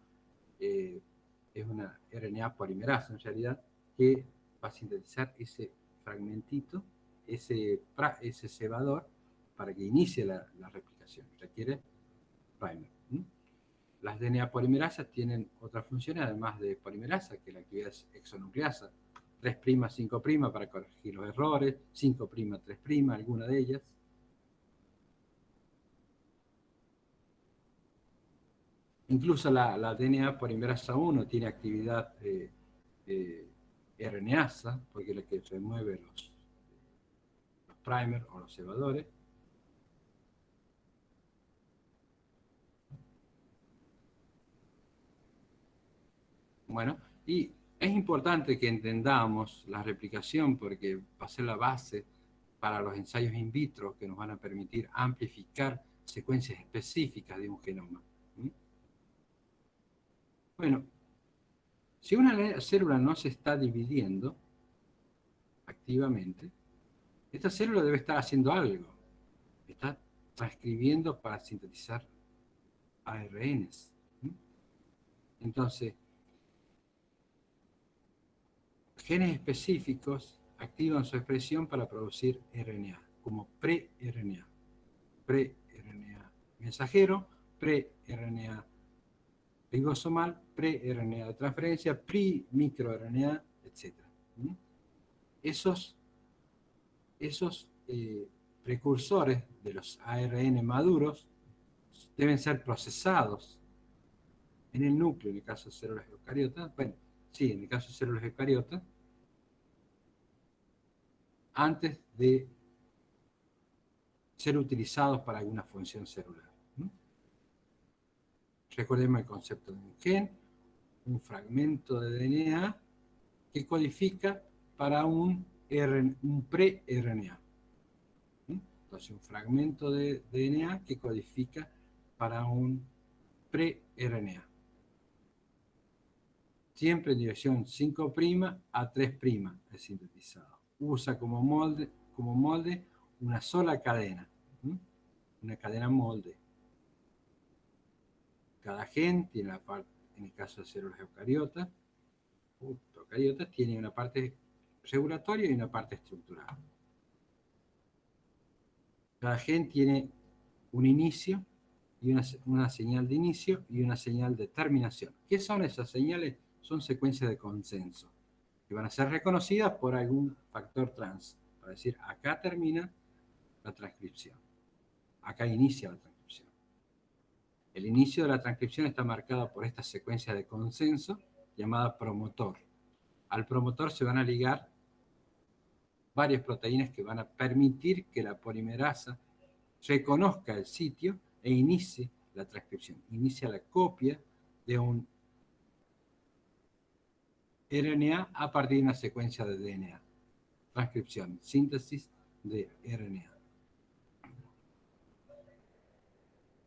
es una RNA polimerasa en realidad, que va a sintetizar ese fragmentito, ese cebador, para que inicie la replicación. Requiere primer. Las DNA polimerasas tienen otras funciones, además de polimerasa, que la actividad es exonucleasa. 3', 5' para corregir los errores, 5', 3', alguna de ellas. Incluso la DNA polimerasa 1 tiene actividad RNasa, porque es la que remueve los primers o los cebadores. Bueno, y es importante que entendamos la replicación porque va a ser la base para los ensayos in vitro que nos van a permitir amplificar secuencias específicas de un genoma. Bueno, si una célula no se está dividiendo activamente, esta célula debe estar haciendo algo. Está transcribiendo para sintetizar ARNs. Entonces, genes específicos activan su expresión para producir RNA, como pre-RNA. Pre-RNA mensajero, pre-RNA ribosomal, pre-RNA de transferencia, pre-microRNA, etc. Esos precursores de los ARN maduros deben ser procesados en el núcleo, en el caso de células eucariotas, bueno, sí, en el caso de células eucariotas, antes de ser utilizados para alguna función celular. Recordemos el concepto de un gen, un fragmento de DNA que codifica para un pre-RNA. Entonces, un fragmento de DNA que codifica para un pre-RNA. Siempre en dirección 5' a 3' es sintetizado. Usa como molde una sola cadena, una cadena molde. Cada gen tiene la parte, en el caso de células eucariotas, procariotas, tiene una parte regulatoria y una parte estructural. Cada gen tiene un inicio y una señal de inicio y una señal de terminación. ¿Qué son esas señales? Son secuencias de consenso que van a ser reconocidas por algún factor trans, para decir, acá termina la transcripción, acá inicia la transcripción. El inicio de la transcripción está marcado por esta secuencia de consenso llamada promotor. Al promotor se van a ligar varias proteínas que van a permitir que la polimerasa reconozca el sitio e inicie la transcripción, inicia la copia de un RNA a partir de una secuencia de DNA. Transcripción, síntesis de RNA.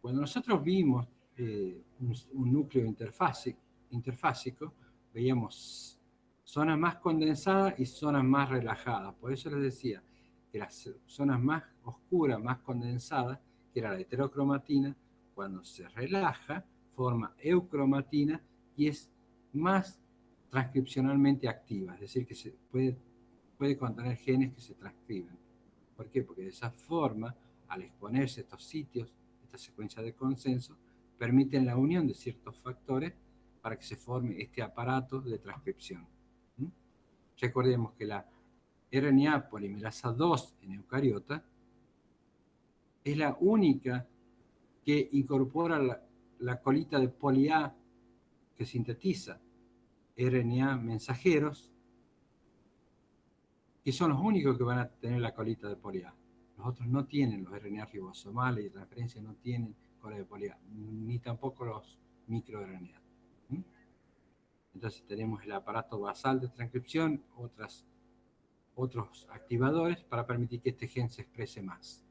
Cuando nosotros vimos un núcleo interfásico, veíamos zonas más condensadas y zonas más relajadas. Por eso les decía que las zonas más oscuras, más condensadas, que era la heterocromatina, cuando se relaja, forma eucromatina y es más transcripcionalmente activa, es decir, que se puede contener genes que se transcriben. ¿Por qué? Porque de esa forma, al exponerse estos sitios, esta secuencia de consenso, permiten la unión de ciertos factores para que se forme este aparato de transcripción. Recordemos que la RNA polimerasa 2 en eucariota es la única que incorpora la colita de poli A que sintetiza RNA mensajeros, que son los únicos que van a tener la colita de poli A. Los otros no tienen, los RNA ribosomales y de transferencia no tienen cola de poli A, ni tampoco los microRNA. Entonces tenemos el aparato basal de transcripción, otros activadores para permitir que este gen se exprese más.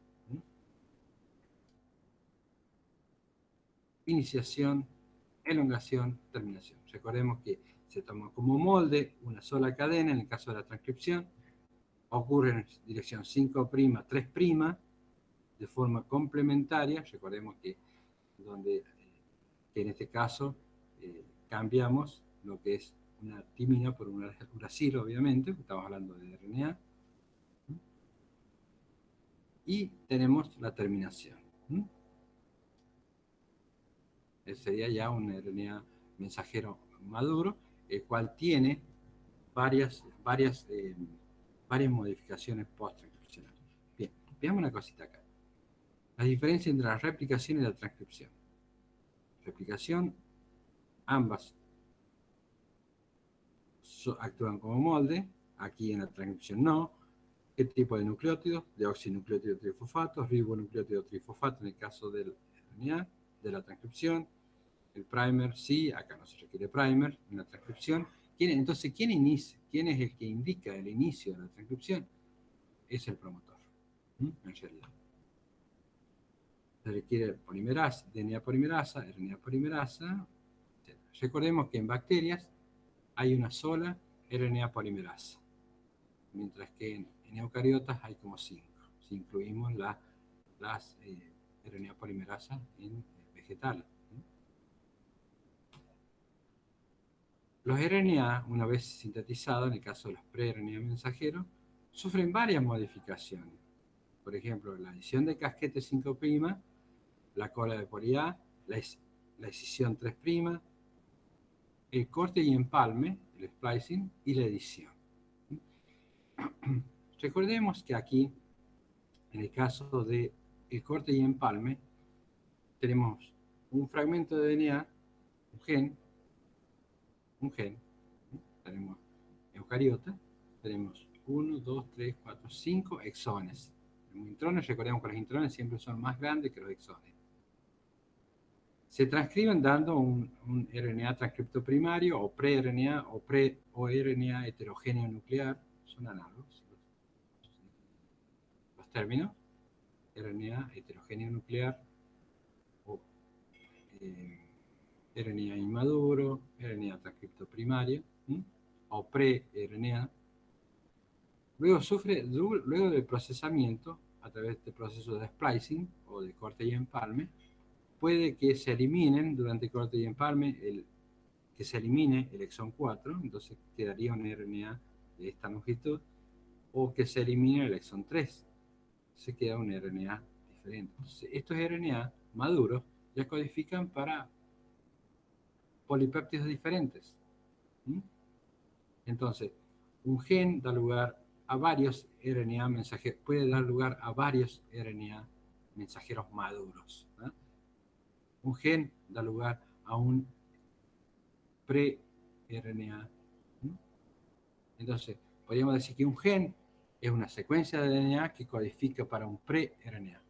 Iniciación, elongación, terminación. Recordemos que se toma como molde una sola cadena en el caso de la transcripción, ocurre en dirección 5', 3', de forma complementaria. Recordemos que en este caso cambiamos lo que es una timina por una uracilo, obviamente, estamos hablando de RNA. Y tenemos la terminación. Sería ya un RNA mensajero maduro, el cual tiene varias modificaciones post-transcripcionales. Bien, veamos una cosita acá. La diferencia entre la replicación y la transcripción. Replicación, ambas actúan como molde, aquí en la transcripción no. ¿Qué tipo de nucleótidos? Deoxinucleótido trifosfato, ribonucleótido trifosfato en el caso del RNA, de la transcripción. El primer sí, acá no se requiere primer en la transcripción. Entonces, ¿quién inicia? ¿Quién es el que indica el inicio de la transcripción? Es el promotor, en realidad. Se requiere polimerasa, DNA polimerasa, RNA polimerasa, etc. Recordemos que en bacterias hay una sola RNA polimerasa, mientras que en eucariotas hay como 5, si incluimos las RNA polimerasa en vegetales. Los RNA, una vez sintetizados, en el caso de los pre-RNA mensajeros, sufren varias modificaciones. Por ejemplo, la adición de casquete 5', la cola de poli A, la escisión 3', el corte y empalme, el splicing, y la edición. Recordemos que aquí, en el caso del corte y empalme, tenemos un fragmento de DNA, un gen, tenemos eucariota, tenemos 1, 2, 3, 4, 5 exones. Los intrones, recordemos que los intrones siempre son más grandes que los exones. Se transcriben dando un RNA transcripto primario o pre-RNA o RNA heterogéneo nuclear, son análogos los términos, RNA heterogéneo nuclear o RNA inmaduro, RNA transcripto primario o pre-RNA. Luego del procesamiento, a través del proceso de splicing o de corte y empalme, puede que se eliminen durante el corte y empalme, que se elimine el exón 4, entonces quedaría un RNA de esta longitud, o que se elimine el exón 3, se queda un RNA diferente. Entonces, estos RNA maduros ya codifican para polipéptidos diferentes. Entonces, un gen da lugar a varios RNA mensajeros, puede dar lugar a varios RNA mensajeros maduros. Un gen da lugar a un pre-RNA. Entonces, podríamos decir que un gen es una secuencia de DNA que codifica para un pre-RNA.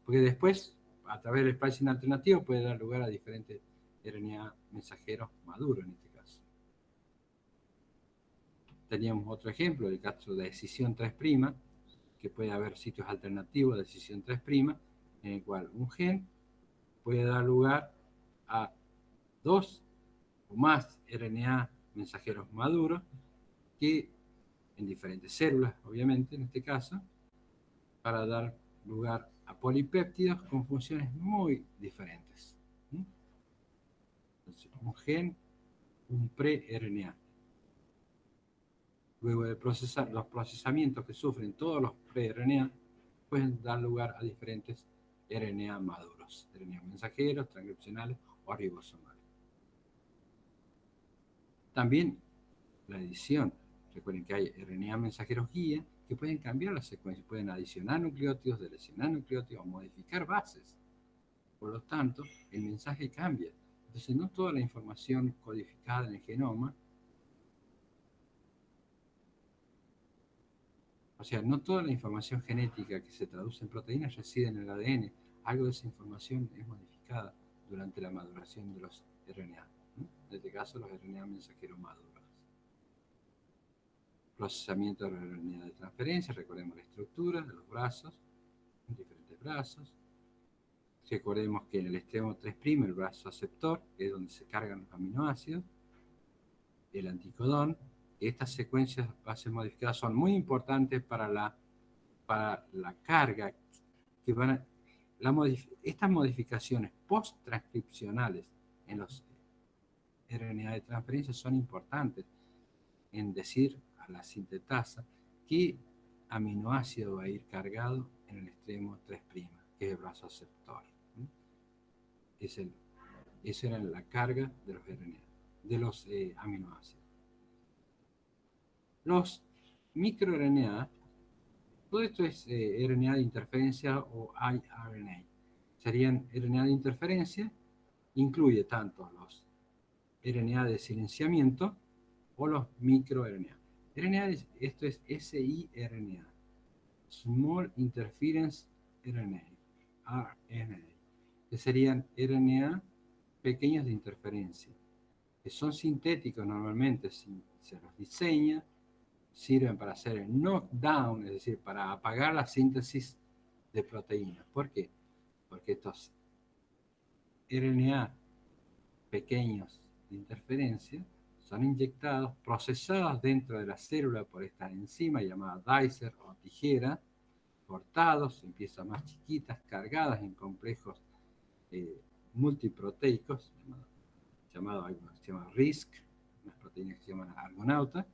Porque después, a través del splicing alternativo, puede dar lugar a diferentes RNA mensajeros maduros en este caso. Teníamos otro ejemplo, el caso de escisión 3', que puede haber sitios alternativos de escisión 3', en el cual un gen puede dar lugar a 2 o más RNA mensajeros maduros que en diferentes células, obviamente, en este caso, para dar lugar a polipéptidos con funciones muy diferentes. Entonces, un gen, un pre-RNA. Luego de procesar los procesamientos que sufren todos los pre-RNA, pueden dar lugar a diferentes RNA maduros, RNA mensajeros, transcripcionales o ribosomales. También la edición. Recuerden que hay RNA mensajeros guía que pueden cambiar la secuencia, pueden adicionar nucleótidos, delecionar nucleótidos o modificar bases. Por lo tanto, el mensaje cambia. Entonces, no toda la información codificada en el genoma, o sea, no toda la información genética que se traduce en proteínas reside en el ADN. Algo de esa información es modificada durante la maduración de los RNA. En este caso, los RNA mensajeros maduros. Procesamiento de los RNA de transferencia, recordemos la estructura de los brazos, diferentes brazos. Recordemos que en el extremo 3', el brazo aceptor, es donde se cargan los aminoácidos, el anticodón. Estas secuencias bases modificadas son muy importantes para la carga que van a... Estas modificaciones post-transcripcionales en los RNA de transferencia son importantes en decir a la sintetasa qué aminoácido va a ir cargado en el extremo 3', que es el brazo aceptor. Esa era la carga de los RNA, de los aminoácidos. Los microRNA, todo esto es RNA de interferencia o iRNA. Serían RNA de interferencia, incluye tanto los RNA de silenciamiento o los microRNA. Esto es siRNA, Small Interference RNA, que serían RNA pequeños de interferencia, que son sintéticos normalmente, se los diseña, sirven para hacer el knockdown, es decir, para apagar la síntesis de proteínas. ¿Por qué? Porque estos RNA pequeños de interferencia son inyectados, procesados dentro de la célula por esta enzima llamada dicer o tijera, cortados en piezas más chiquitas, cargadas en complejos multiproteicos, llamado RISC, unas proteínas que se llaman argonauta,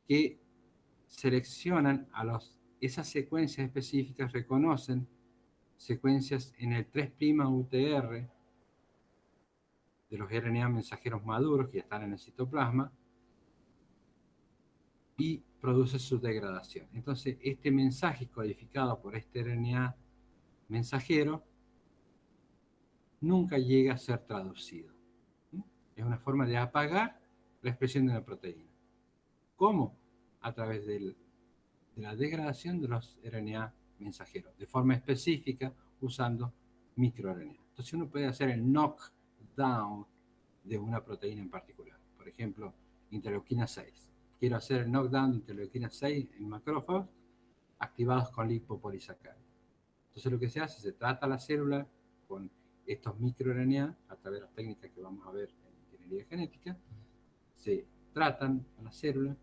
que seleccionan esas secuencias específicas, reconocen secuencias en el 3' UTR de los RNA mensajeros maduros que ya están en el citoplasma y produce su degradación. Entonces, este mensaje codificado por este RNA mensajero nunca llega a ser traducido. Es una forma de apagar la expresión de la proteína. ¿Cómo? A través de la degradación de los RNA mensajeros, de forma específica usando microRNA. Entonces uno puede hacer el knockdown de una proteína en particular. Por ejemplo, interleuquina 6. Quiero hacer el knockdown de interleuquina 6 en macrófagos activados con lipopolisacáridos. Entonces lo que se hace, se trata la célula con estos microRNA a través de las técnicas que vamos a ver en ingeniería genética. Se tratan a la célula.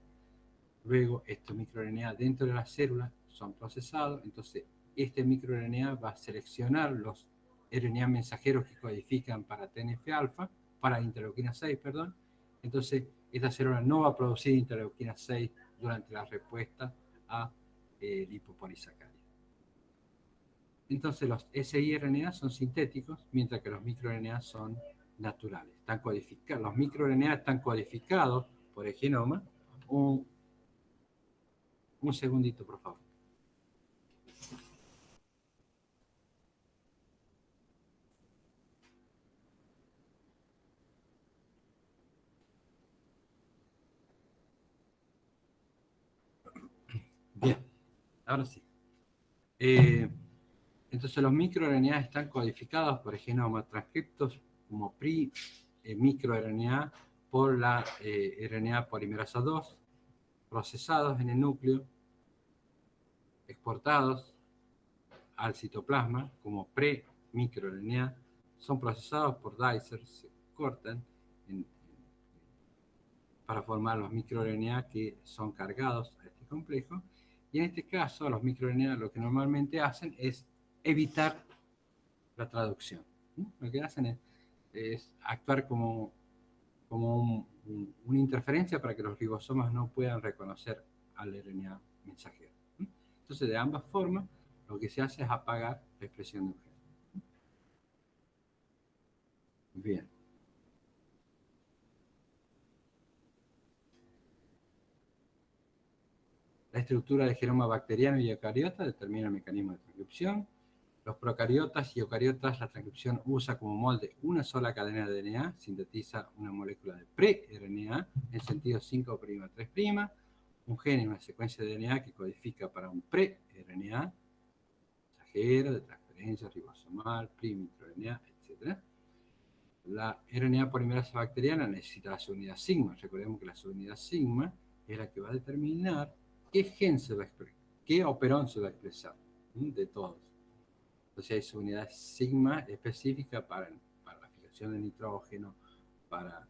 Luego, estos microRNA dentro de la célula son procesados. Entonces, este microRNA va a seleccionar los RNA mensajeros que codifican para TNF-alfa, para interleuquina 6, perdón. Entonces, esta célula no va a producir interleuquina 6 durante la respuesta a lipopolisacáridos. Entonces, los siRNA son sintéticos, mientras que los microRNA son naturales. Están codificados. Los microRNA están codificados por el genoma. Un segundito, por favor. Bien, ahora sí. Entonces los microRNA están codificados por el genoma, transcriptos como microRNA por la RNA polimerasa 2, procesados en el núcleo, exportados al citoplasma como pre-microRNA, son procesados por dicer, se cortan para formar los microRNA que son cargados a este complejo. Y en este caso, los microRNA lo que normalmente hacen es evitar la traducción. Lo que hacen es actuar como una interferencia para que los ribosomas no puedan reconocer al RNA mensajero. Entonces, de ambas formas, lo que se hace es apagar la expresión de un gen. Bien. La estructura del genoma bacteriano y eucariota determina el mecanismo de transcripción. Los procariotas y eucariotas, la transcripción usa como molde una sola cadena de DNA, sintetiza una molécula de pre-RNA en sentido 5'3', un gen en una secuencia de DNA que codifica para un pre-RNA, mensajero, de transferencia, ribosomal, pre-microRNA, etc. La RNA polimerasa bacteriana necesita la subunidad sigma. Recordemos que la subunidad sigma es la que va a determinar qué gen se va a expresar, qué operón se va a expresar, de todos. Entonces hay subunidad sigma específica para la fijación de nitrógeno, para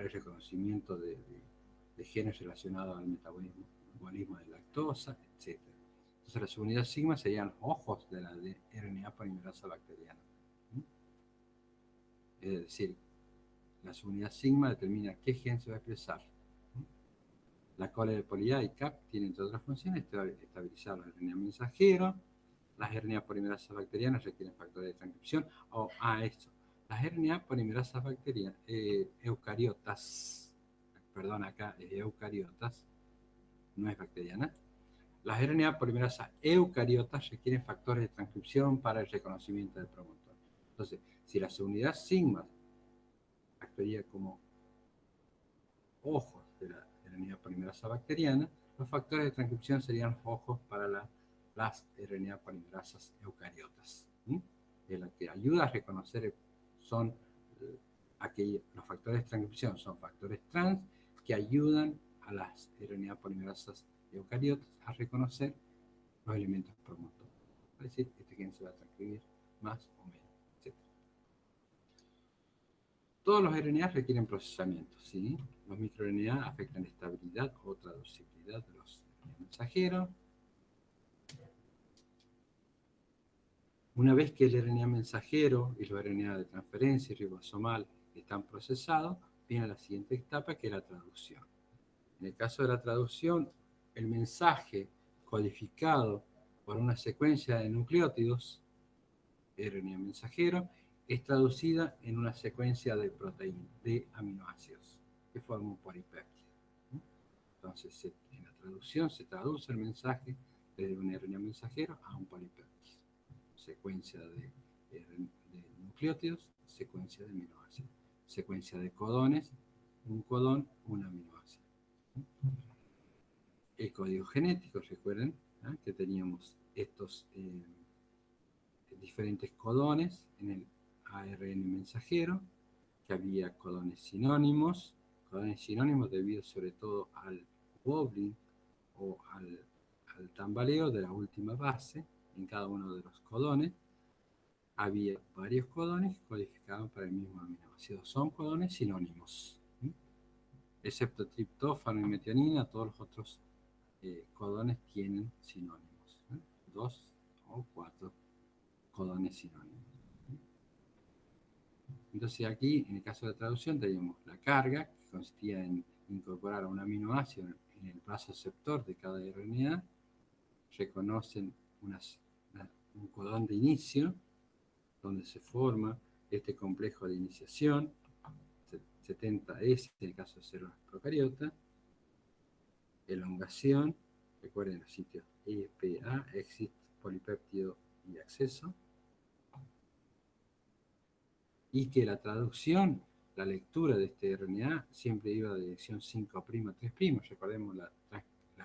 el reconocimiento de genes relacionados al metabolismo de lactosa, etc. Entonces la subunidad sigma serían los ojos de la RNA polimerasa bacteriana. Es decir, la subunidad sigma determina qué gen se va a expresar. La cola de poli-A y CAP tienen, entre otras funciones, estabilizar la RNA mensajero. Las RNA polimerasas bacterianas requieren factores de transcripción. Las RNA polimerasas bacterianas, eucariotas, perdón, acá es eucariotas, no es bacteriana. Las RNA polimerasas eucariotas requieren factores de transcripción para el reconocimiento del promotor. Entonces, si la subunidad sigma actuaría como ojos de la RNA polimerasa bacteriana, los factores de transcripción serían los ojos para las RNA polimerasas eucariotas. Lo que ayuda a reconocer son los factores de transcripción, son factores trans que ayudan a las RNA polimerasas eucariotas a reconocer los elementos promotores. Es decir, este gen se va a transcribir más o menos, etc. Todos los RNA requieren procesamiento, ¿sí? Los microRNA afectan la estabilidad o traducibilidad de los RNA mensajeros. Una vez que el RNA mensajero y los RNA de transferencia y ribosomal están procesados, viene la siguiente etapa, que es la traducción. En el caso de la traducción, el mensaje codificado por una secuencia de nucleótidos, RNA mensajero, es traducida en una secuencia de proteínas, de aminoácidos, que forma un polipéptido. Entonces, en la traducción se traduce el mensaje desde un RNA mensajero a un polipéptido. Secuencia de nucleótidos, secuencia de aminoácidos. Secuencia de codones, un codón, un aminoácido. El código genético, recuerden, que teníamos estos diferentes codones en el ARN mensajero, que había codones sinónimos debido sobre todo al wobbling o al tambaleo de la última base en cada uno de los codones. Había varios codones que codificaban para el mismo aminoácido. Son codones sinónimos. Excepto triptófano y metionina, todos los otros codones tienen sinónimos. 2 o 4 codones sinónimos. Entonces aquí, en el caso de la traducción, teníamos la carga, que consistía en incorporar un aminoácido en el vasoceptor de cada RNA. Reconocen un codón de inicio, donde se forma este complejo de iniciación, 70S en el caso de células procariotas, elongación, recuerden los sitios EPA, exit, polipéptido y acceso, y que la traduc'ción, la lectura de este RNA siempre iba a dirección 5', 3', recordemos la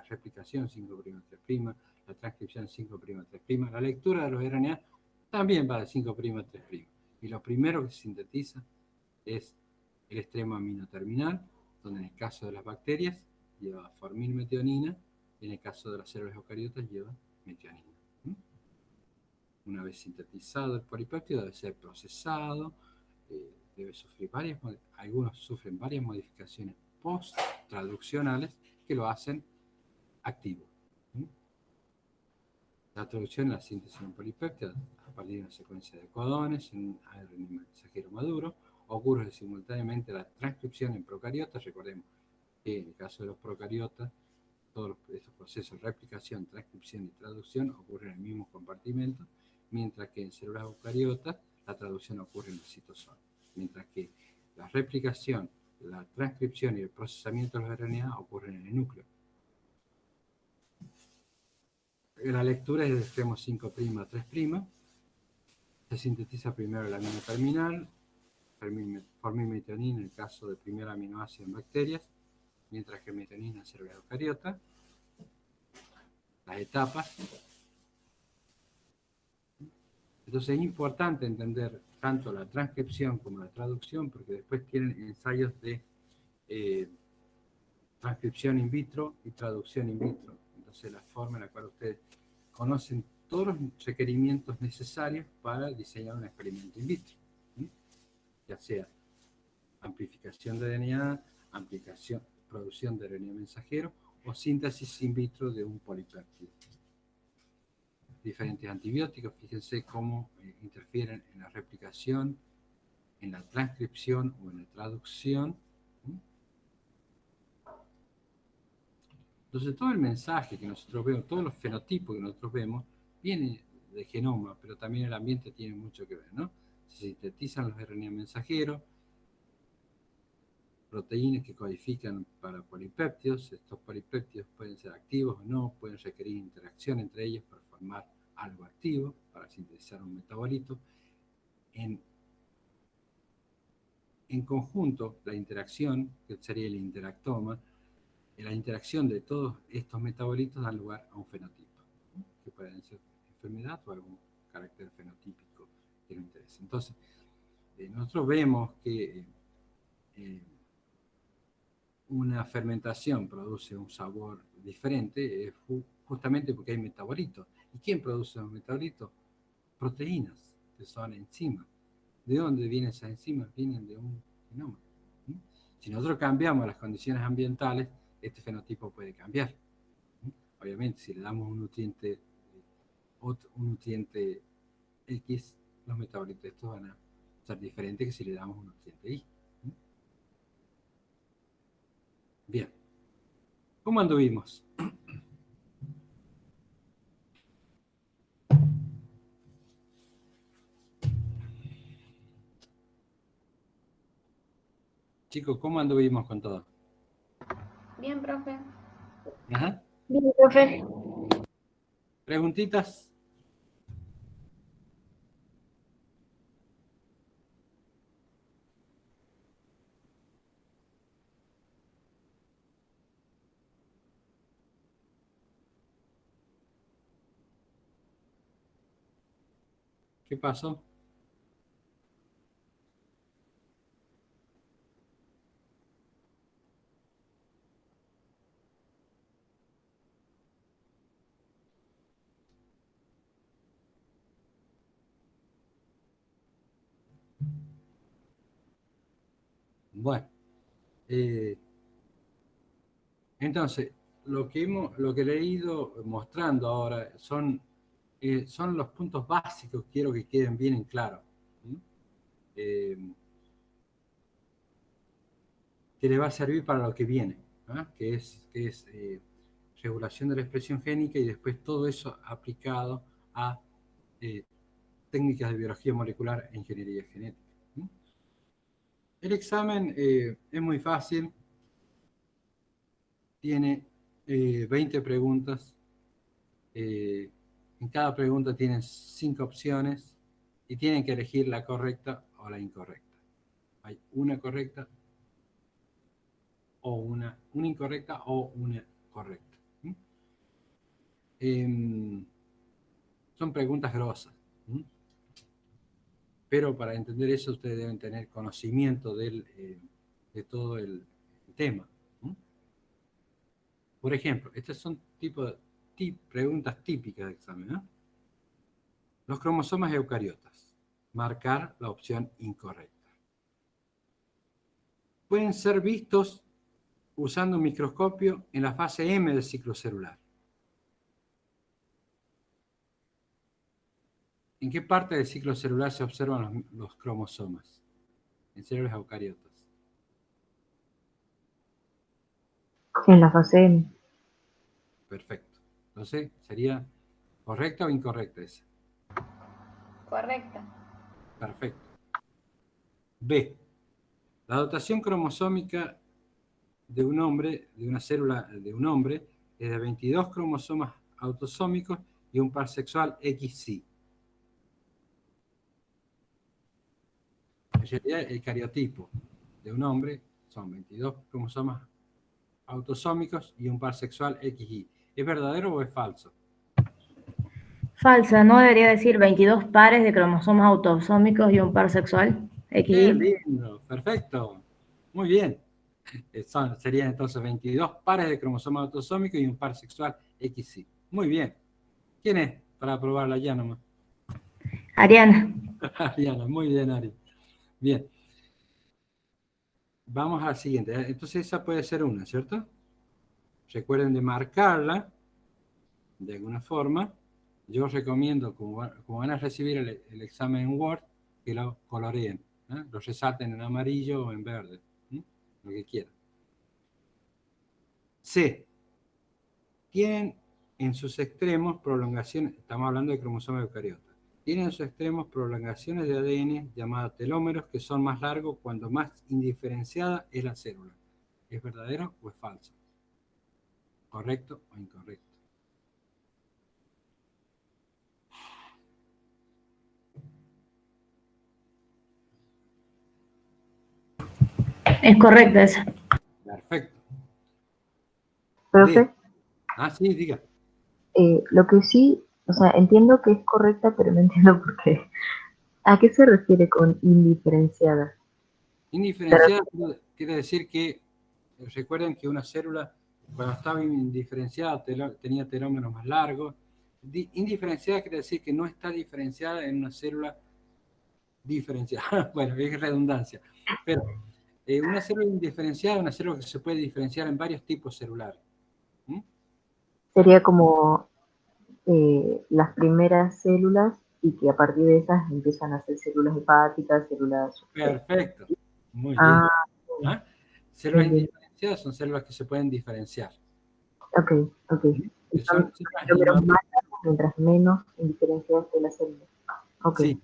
replicación 5', 3', la transcripción 5', 3', la lectura de los RNA también va de 5', 3', y lo primero que se sintetiza es el extremo aminoterminal, donde en el caso de las bacterias lleva formilmetionina, y en el caso de las células eucariotas lleva metionina. Una vez sintetizado el polipéptido debe ser procesado, debe sufrir algunos sufren varias modificaciones post-traduccionales que lo hacen activo. La traducción y la síntesis de un polipéptido a partir de una secuencia de codones en un ARN mensajero maduro ocurre simultáneamente la transcripción en procariotas. Recordemos que en el caso de los procariotas todos estos procesos de replicación, transcripción y traducción ocurren en el mismo compartimento, mientras que en células eucariotas la traducción ocurre en el citosol, mientras que la replicación, la transcripción y el procesamiento de los RNA ocurren en el núcleo. La lectura es de extremo 5', 3'. Se sintetiza primero el amino terminal, formilmetionina en el caso del primer aminoácido en bacterias, mientras que metionina en célula eucariota. Las etapas. Entonces es importante entender tanto la transcripción como la traducción, porque después tienen ensayos de transcripción in vitro y traducción in vitro. Entonces la forma en la cual ustedes conocen todos los requerimientos necesarios para diseñar un experimento in vitro. Ya sea amplificación de DNA, producción de RNA mensajero o síntesis in vitro de un polipéptido. Diferentes antibióticos, fíjense cómo interfieren en la replicación, en la transcripción o en la traducción. Entonces todo el mensaje que nosotros vemos, todos los fenotipos que nosotros vemos, viene del genoma, pero también el ambiente tiene mucho que ver, ¿no? Se sintetizan los RNA mensajeros, proteínas que codifican para polipéptidos. Estos polipéptidos pueden ser activos o no, pueden requerir interacción entre ellos para formar algo activo, para sintetizar un metabolito. En conjunto, la interacción, que sería el interactoma, la interacción de todos estos metabolitos da lugar a un fenotipo, ¿no? Que pueden ser enfermedad o algún carácter fenotípico que nos interese. Entonces, nosotros vemos que una fermentación produce un sabor diferente justamente porque hay metabolitos. ¿Y quién produce los metabolitos? Proteínas, que son enzimas. ¿De dónde vienen esas enzimas? Vienen de un genoma. Si nosotros cambiamos las condiciones ambientales, este fenotipo puede cambiar. Obviamente, si le damos un nutriente X, los metabolitos de estos van a ser diferentes que si le damos un nutriente Y. Bien. ¿Cómo anduvimos? Chicos, ¿cómo anduvimos con todo? Bien, profe. Ajá. Bien, profe. ¿Preguntitas? ¿Qué pasó? Bueno, entonces, lo que le he ido mostrando ahora son los puntos básicos, quiero que queden bien en claro. Que le va a servir para lo que viene, ¿no? que es regulación de la expresión génica y después todo eso aplicado a técnicas de biología molecular e ingeniería genética. El examen es muy fácil, tiene 20 preguntas, en cada pregunta tienen 5 opciones y tienen que elegir la correcta o la incorrecta. Hay una correcta o una incorrecta o una correcta. Son preguntas grosas, pero para entender eso ustedes deben tener conocimiento de todo el tema. Por ejemplo, estas son preguntas típicas de examen, ¿no? Los cromosomas eucariotas. Marcar la opción incorrecta. Pueden ser vistos usando un microscopio en la fase M del ciclo celular. ¿En qué parte del ciclo celular se observan los cromosomas? En células eucariotas. En la fase M. Perfecto. Entonces, ¿sería correcta o incorrecta esa? Correcta. Perfecto. B. La dotación cromosómica de un hombre, de una célula de un hombre, es de 22 cromosomas autosómicos y un par sexual XY. En realidad, el cariotipo de un hombre son 22 cromosomas autosómicos y un par sexual XY. ¿Es verdadero o es falso? Falsa, ¿no debería decir 22 pares de cromosomas autosómicos y un par sexual? ¡Qué XY. lindo! Perfecto. Muy bien. Serían entonces 22 pares de cromosomas autosómicos y un par sexual XY. Muy bien. ¿Quién es? Para probarla ya nomás. Ariana. Ariana, muy bien, Ari. Bien. Vamos a la siguiente. Entonces esa puede ser una, ¿cierto? Recuerden de marcarla de alguna forma. Yo recomiendo, como van a recibir el examen en Word, que lo coloreen, ¿eh? Lo resalten en amarillo o en verde, ¿eh? Lo que quieran. C. Tienen en sus extremos prolongaciones, estamos hablando de cromosomas eucariotas, tienen en sus extremos prolongaciones de ADN llamadas telómeros que son más largos cuando más indiferenciada es la célula. ¿Es verdadero o es falso? ¿Correcto o incorrecto? Es correcta esa. Perfecto. Profe, D. Ah, sí, diga. lo que sí, o sea, entiendo que es correcta, pero no entiendo por qué. ¿A qué se refiere con indiferenciada? Indiferenciada quiere decir que, recuerden que una célula, cuando estaba indiferenciada, tenía telómeros más largos. Indiferenciada quiere decir que no está diferenciada en una célula diferenciada. Bueno, es redundancia. Pero una célula indiferenciada es una célula que se puede diferenciar en varios tipos celulares. ¿Mm? Sería como las primeras células y que a partir de esas empiezan a ser células hepáticas, células... Perfecto. Muy bien. Ah, ¿Ah? Células bien, bien. indiferenciadas son células que se pueden diferenciar. Ok, ok. Y Que son son células números inmaduras. más largos mientras menos indiferenciadas de la célula. Ok, Sí.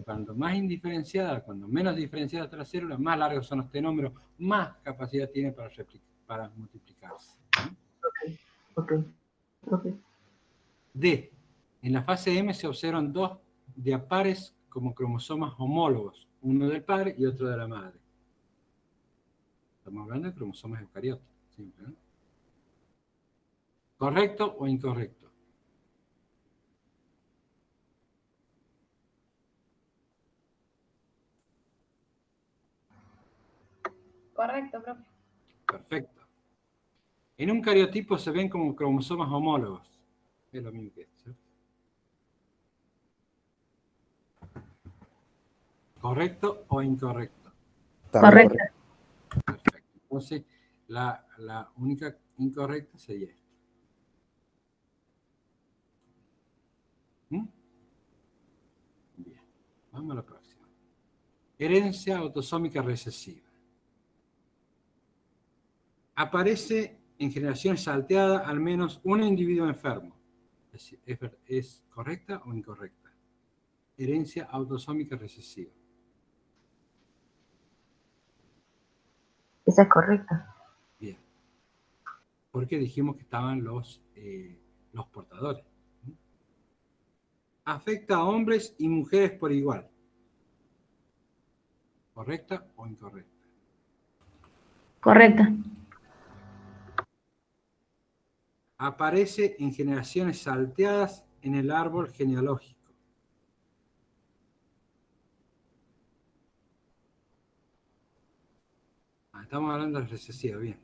Cuando más indiferenciada, cuando menos diferenciada está la célula, más largos son los telómeros, más capacidad tiene para multiplicarse. ok, ok. D. En la fase M se observan dos diapares como cromosomas homólogos, uno del padre y otro de la madre. Estamos hablando de cromosomas eucariotas. Siempre, ¿no? ¿Correcto o incorrecto? Correcto, profe. Perfecto. En un cariotipo se ven como cromosomas homólogos. Es lo mismo que esto, ¿cierto? ¿Correcto o incorrecto? También Correcta. Perfecto. Entonces, la única incorrecta sería esta. ¿Mm? Bien. Vamos a la próxima. Herencia autosómica recesiva. Aparece en generaciones salteadas al menos un individuo enfermo. ¿Es correcta o incorrecta? Herencia autosómica recesiva. Esa es correcta. Bien. Porque dijimos que estaban los portadores. Afecta a hombres y mujeres por igual. ¿Correcta o incorrecta? Correcta. Aparece en generaciones salteadas en el árbol genealógico. Estamos hablando de recesiva, bien.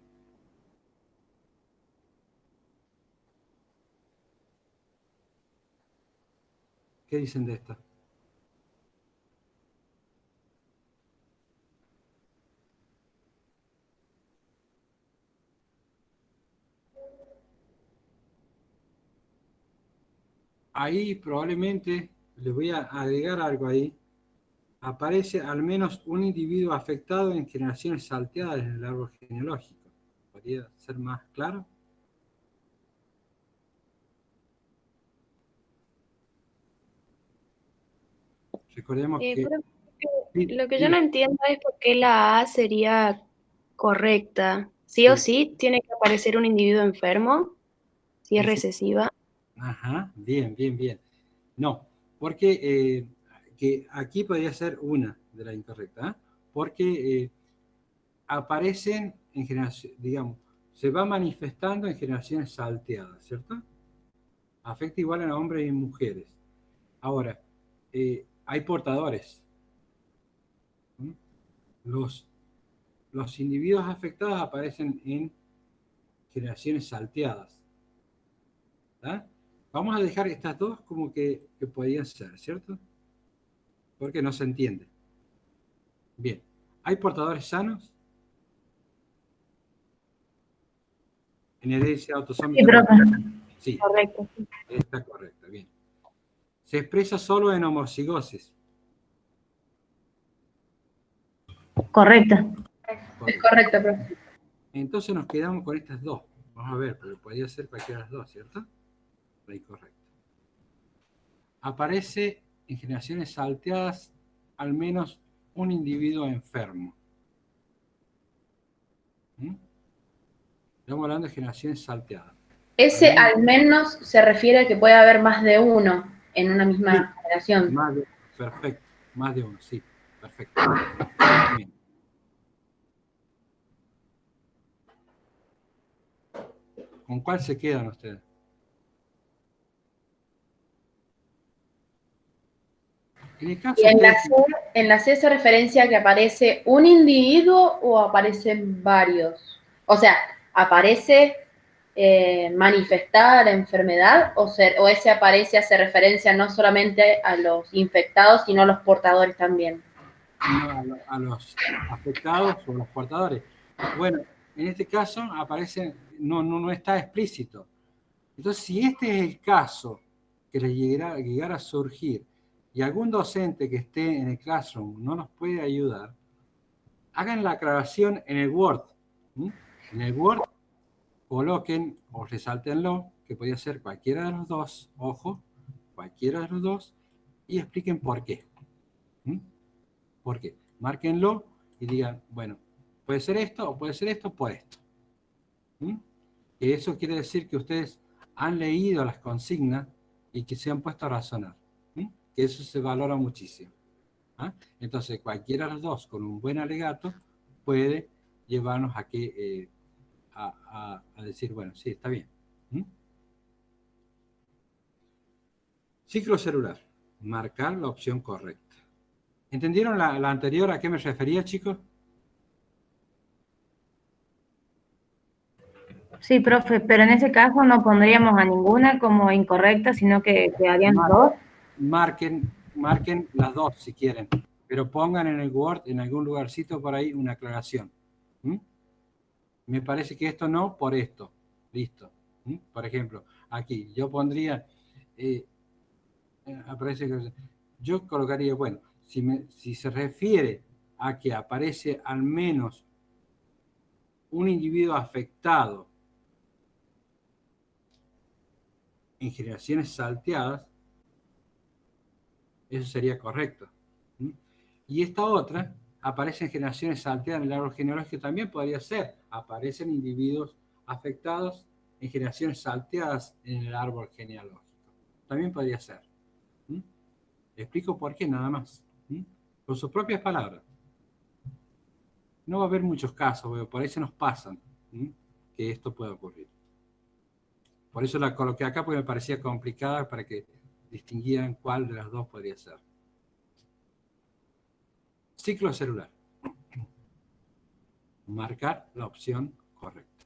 ¿Qué dicen de esta? Ahí probablemente les voy a agregar algo ahí. Aparece al menos un individuo afectado en generaciones salteadas en el árbol genealógico. ¿Podría ser más claro? Recordemos que... Profe, Sí, lo que yo diga. no entiendo es por qué la A sería correcta. Sí o Sí, sí tiene que aparecer un individuo enfermo, si es dice, recesiva. ajá, bien, bien, bien. No, porque que aquí podría ser una de las incorrectas, ¿eh? Porque aparecen en generación, digamos, se va manifestando en generaciones salteadas, ¿cierto? Afecta igual a hombres y mujeres. Ahora, hay portadores. ¿Mm? Los individuos afectados aparecen en generaciones salteadas. ¿Tá? Vamos a dejar estas dos como que podían ser, ¿cierto? Porque no se entiende. Bien. ¿Hay portadores sanos? En herencia autosómica. Sí, profe. Sí, Correcto. está correcta, bien. Se expresa solo en homocigosis. Correcta. Es correcto, profe. Entonces nos quedamos con estas dos. Vamos a ver, porque podría ser cualquiera de las dos, ¿cierto? Ahí, correcto. Aparece en generaciones salteadas al menos un individuo enfermo. ¿Mm? Estamos hablando de generaciones salteadas. Ese al menos se refiere a que puede haber más de uno en una misma generación. Perfecto, más de uno, sí, perfecto. Bien. ¿Con cuál se quedan ustedes? En el caso Y en de... la C se referencia a que aparece un individuo o aparecen varios. O sea, aparece manifestada la enfermedad o ese aparece hace referencia no solamente a los infectados, sino a los portadores también. No, a los afectados o los portadores. Bueno, en este caso aparece, no está explícito. Entonces, si este es el caso que les llegara a surgir y algún docente que esté en el Classroom no nos puede ayudar, hagan la aclaración en el Word. ¿Mm? En el Word coloquen o resáltenlo, que podría ser cualquiera de los dos, ojo, cualquiera de los dos, y expliquen por qué. ¿Mm? ¿Por qué? Márquenlo y digan, bueno, puede ser esto o puede ser esto por esto. ¿Mm? Que eso quiere decir que ustedes han leído las consignas y que se han puesto a razonar. ¿Mm? Que eso se valora muchísimo. ¿Ah? Entonces, cualquiera de los dos con un buen alegato puede llevarnos a que a decir, bueno, sí, está bien. ¿Mm? Ciclo celular. Marcar la opción correcta. ¿Entendieron la anterior a qué me refería, chicos? Sí, profe, pero en ese caso no pondríamos a ninguna como incorrecta, sino que quedarían dos. Marquen las dos si quieren, pero pongan en el Word, en algún lugarcito por ahí, una aclaración. ¿Mm? Me parece que esto no, por esto. Listo. ¿Mm? Por ejemplo, aquí yo pondría, aparece que yo colocaría, bueno, si se refiere a que aparece al menos un individuo afectado en generaciones salteadas, eso sería correcto. ¿Mm? Y esta otra aparece en generaciones salteadas en el árbol genealógico, también podría ser. Aparecen individuos afectados en generaciones salteadas en el árbol genealógico. También podría ser. ¿Mm? Explico por qué nada más. ¿Mm? Con sus propias palabras. No va a haber muchos casos, por ahí se nos pasan. ¿Mm? Que esto pueda ocurrir. Por eso la coloqué acá porque me parecía complicada para que distinguieran cuál de las dos podría ser. Ciclo celular. Marcar la opción correcta.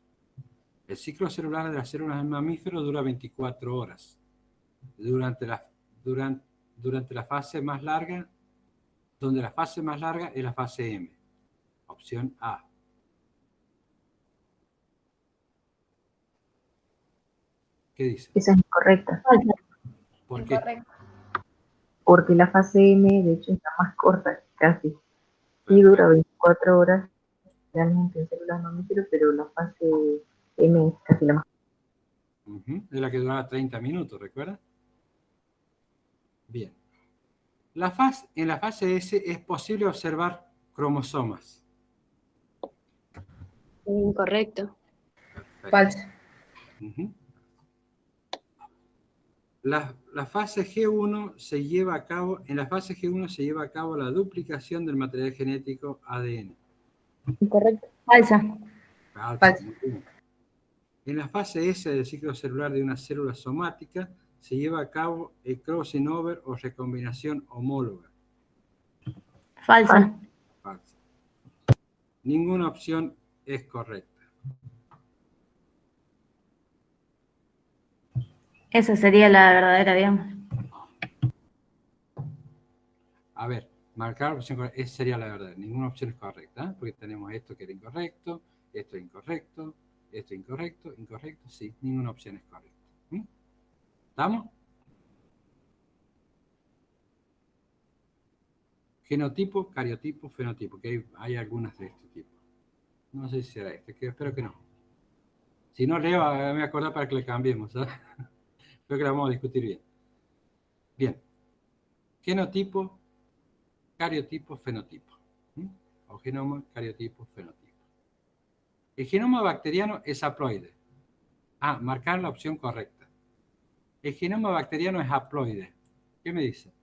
El ciclo celular de las células del mamífero dura 24 horas. Durante la fase más larga, donde la fase más larga es la fase M. Opción A. ¿Qué dice? Esa es incorrecta, ¿Por qué? Incorrecto. porque la fase M, de hecho, es la más corta, casi, y Perfecto. dura 24 horas realmente en células mamíferos, pero la fase M es casi la más corta. Es la que duraba 30 minutos, ¿recuerda? Bien. En la fase S es posible observar cromosomas. Incorrecto. Perfecto. Falso. La fase G1 se lleva a cabo, en la fase G1 se lleva a cabo la duplicación del material genético ADN. Incorrecto. Falsa. Falso, Falso. muy bien. En la fase S del ciclo celular de una célula somática se lleva a cabo el crossing over o recombinación homóloga. Falsa. Falsa. Ninguna opción es correcta. Esa sería la verdadera, digamos. A ver, marcar la opción correcta. Esa sería la verdad. Ninguna opción es correcta, ¿eh? Porque tenemos esto que era incorrecto, esto incorrecto, esto incorrecto, incorrecto. Sí, ninguna opción es correcta. ¿Mm? ¿Estamos? Genotipo, cariotipo, fenotipo, que hay algunas de este tipo. No sé si será este, que espero que no. Si no leo, me acordar para que le cambiemos, ¿sabes? Creo que la vamos a discutir bien. Bien. Genotipo, cariotipo, fenotipo. ¿Mm? O genoma, cariotipo, fenotipo. El genoma bacteriano es haploide. Ah, marcar la opción correcta. El genoma bacteriano es haploide. ¿Qué me dice?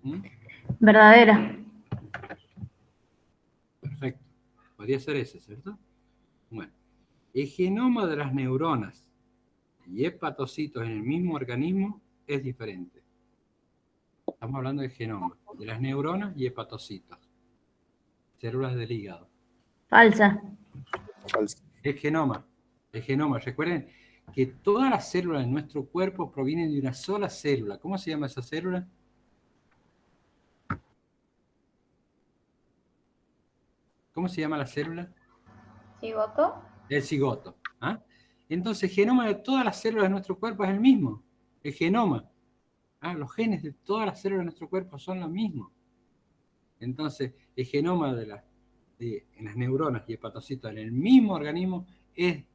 ¿Mm? Verdadera. Perfecto. Podría ser ese, ¿cierto? Bueno. El genoma de las neuronas y hepatocitos en el mismo organismo es diferente. Estamos hablando del genoma de las neuronas y hepatocitos. Células del hígado. Falsa. Falso. El genoma. Recuerden que todas las células de nuestro cuerpo provienen de una sola célula. ¿Cómo se llama esa célula? ¿Cómo se llama la célula? ¿Cigoto? El cigoto. ¿Ah? Entonces, el genoma de todas las células de nuestro cuerpo es el mismo. El genoma. Los genes de todas las células de nuestro cuerpo son los mismos. Entonces, el genoma en las neuronas y hepatocitos en el mismo organismo es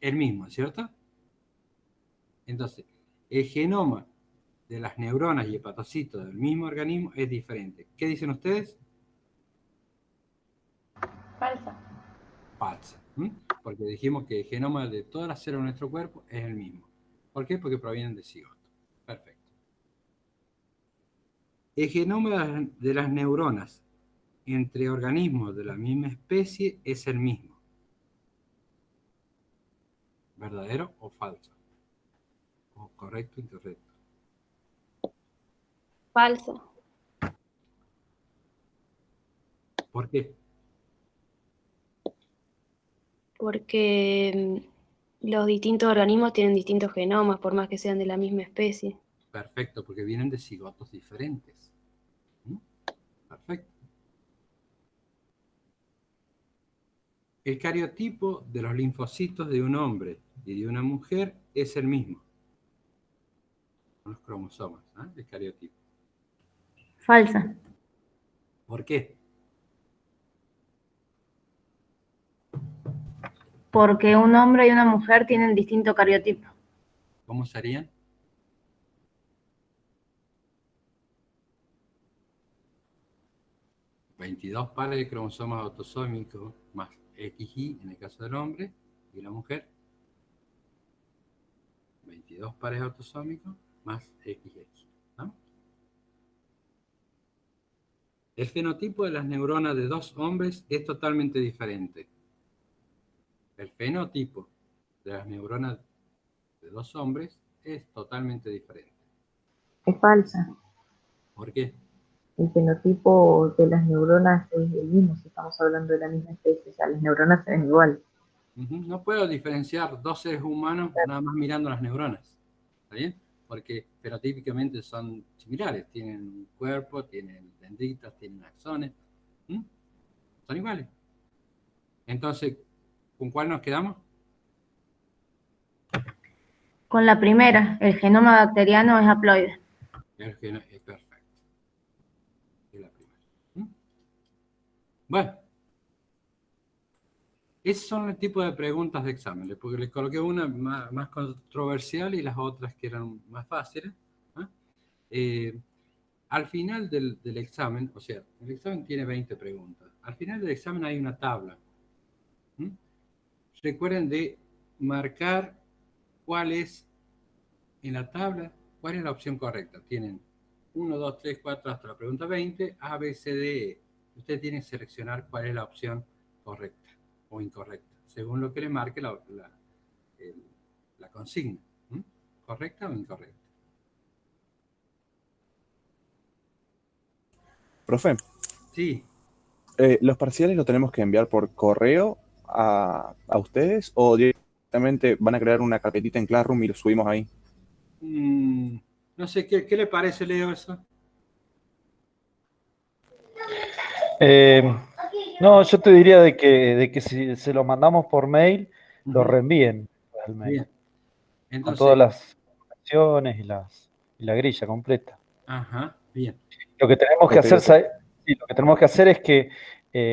el mismo, ¿cierto? Entonces, el genoma de las neuronas y hepatocitos del mismo organismo es diferente. ¿Qué dicen ustedes? Falsa. Falsa. Porque dijimos que el genoma de todas las células de nuestro cuerpo es el mismo. ¿Por qué? Porque provienen de cigoto. Perfecto. El genoma de las neuronas entre organismos de la misma especie es el mismo. ¿Verdadero o falso? ¿O correcto o incorrecto? Falsa. ¿Por qué? Porque los distintos organismos tienen distintos genomas, por más que sean de la misma especie. Perfecto, porque vienen de cigotos diferentes. Perfecto. El cariotipo de los linfocitos de un hombre y de una mujer es el mismo. Los cromosomas, el cariotipo. Falsa. ¿Por qué? Porque un hombre y una mujer tienen distinto cariotipo. ¿Cómo serían? $22 pares de cromosomas autosómicos más XY en el caso del hombre y la mujer. 22 pares autosómicos más XX. ¿No? El fenotipo de las neuronas de dos hombres es totalmente diferente. El fenotipo de las neuronas de dos hombres es totalmente diferente. Es falsa. ¿Por qué? El fenotipo de las neuronas es el mismo si estamos hablando de la misma especie. O sea, las neuronas se ven igual. No puedo diferenciar dos seres humanos nada más mirando las neuronas. ¿Está bien? Porque fenotípicamente son similares. Tienen un cuerpo, tienen dendritas, tienen axones. Son iguales. Entonces, ¿con cuál nos quedamos? Con la primera, el genoma bacteriano es haploide. Es perfecto. Es la primera. Bueno. Esos son el tipo de preguntas de examen, porque les coloqué una más controversial y las otras que eran más fáciles. Al final del examen, o sea, el examen tiene 20 preguntas. Al final del examen hay una tabla. Recuerden de marcar cuál es en la tabla, ¿cuál es la opción correcta? Tienen 1, 2, 3, 4 hasta la pregunta 20, A, B, C, D, E. Usted tiene que seleccionar cuál es la opción correcta o incorrecta, según lo que le marque la consigna. ¿Mm? ¿Correcta o incorrecta? Profe, Sí. ¿los parciales los tenemos que enviar por correo a ustedes o directamente van a crear una carpetita en Classroom y lo subimos ahí? No sé, ¿qué le parece, Leo, eso? No, yo te diría de que si se lo mandamos por mail, lo reenvíen al mail. Bien. Con Entonces, todas las opciones y la grilla completa. ajá, bien. Lo que tenemos que Ok, hacer, ok. sí, lo que tenemos que hacer es que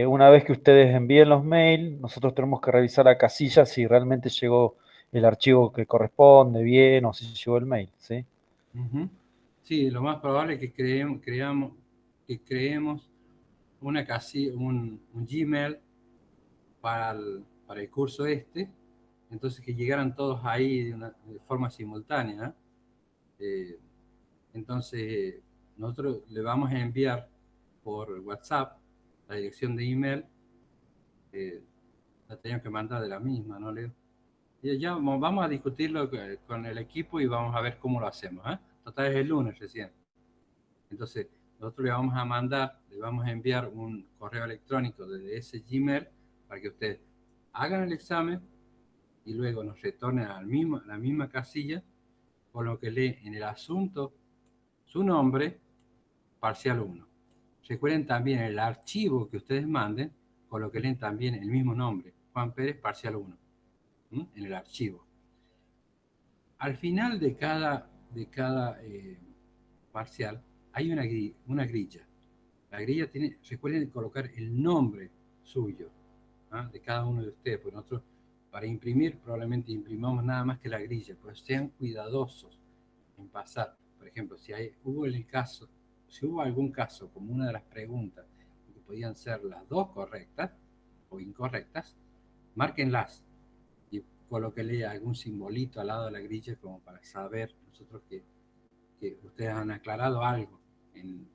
una vez que ustedes envíen los mails, nosotros tenemos que revisar la casilla si realmente llegó el archivo que corresponde bien o si llegó el mail, ¿sí? Ujú. Sí, lo más probable es que creemos una casilla, un Gmail para el curso este, entonces que llegaran todos ahí de forma simultánea. Entonces, nosotros le vamos a enviar por WhatsApp la dirección de email, la tenemos que mandar de la misma, ¿no, Leo? Y ya vamos a discutirlo con el equipo y vamos a ver cómo lo hacemos, ¿eh? Total es el lunes recién. Entonces, nosotros le vamos a enviar un correo electrónico desde ese Gmail para que ustedes hagan el examen y luego nos retornen a la misma casilla, con lo que lee en el asunto su nombre, parcial 1. Recuerden también el archivo que ustedes manden, con lo que leen también el mismo nombre, Juan Pérez, parcial 1, en el archivo. Al final de cada parcial hay una grilla. La grilla recuerden colocar el nombre suyo, ¿ah? De cada uno de ustedes, pues nosotros para imprimir probablemente imprimamos nada más que la grilla, pues sean cuidadosos en pasar. Por ejemplo, si hubo algún caso, como una de las preguntas, que podían ser las dos correctas o incorrectas, márquenlas y colóquenle algún simbolito al lado de la grilla como para saber nosotros que ustedes han aclarado algo en el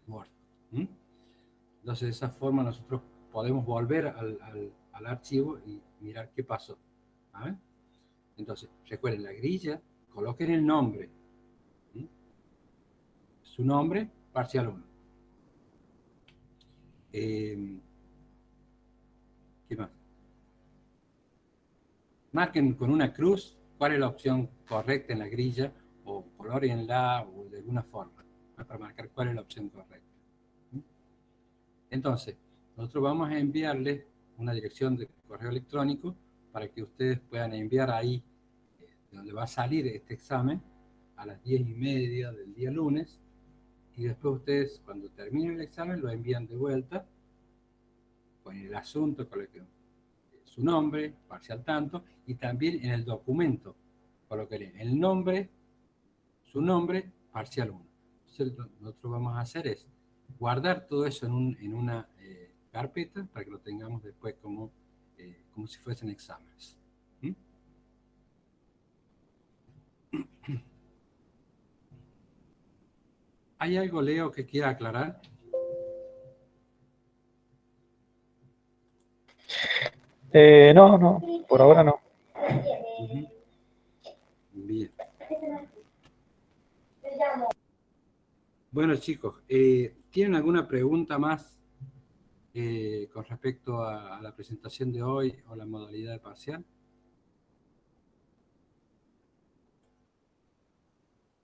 Word. Entonces, de esa forma nosotros podemos volver al archivo y mirar qué pasó. ¿Saben? Entonces, recuerden la grilla, coloquen el nombre. Su nombre, parcial 1. ¿Qué más? Marquen con una cruz cuál es la opción correcta en la grilla o colórenla o de alguna forma para marcar cuál es la opción correcta. Entonces, nosotros vamos a enviarles una dirección de correo electrónico para que ustedes puedan enviar ahí donde va a salir este examen a las 10:30 del día lunes y después ustedes cuando terminen el examen lo envían de vuelta con el asunto, con su nombre, parcial tanto, y también en el documento coloquen el nombre, su nombre, parcial 1. Entonces, lo que nosotros vamos a hacer es guardar todo eso en una carpeta para que lo tengamos después como si fuesen exámenes. ¿Hay algo, Leo, que quiera aclarar? No, por ahora no. Bien. Bueno, chicos, ¿tienen alguna pregunta más con respecto a la presentación de hoy o la modalidad de parcial?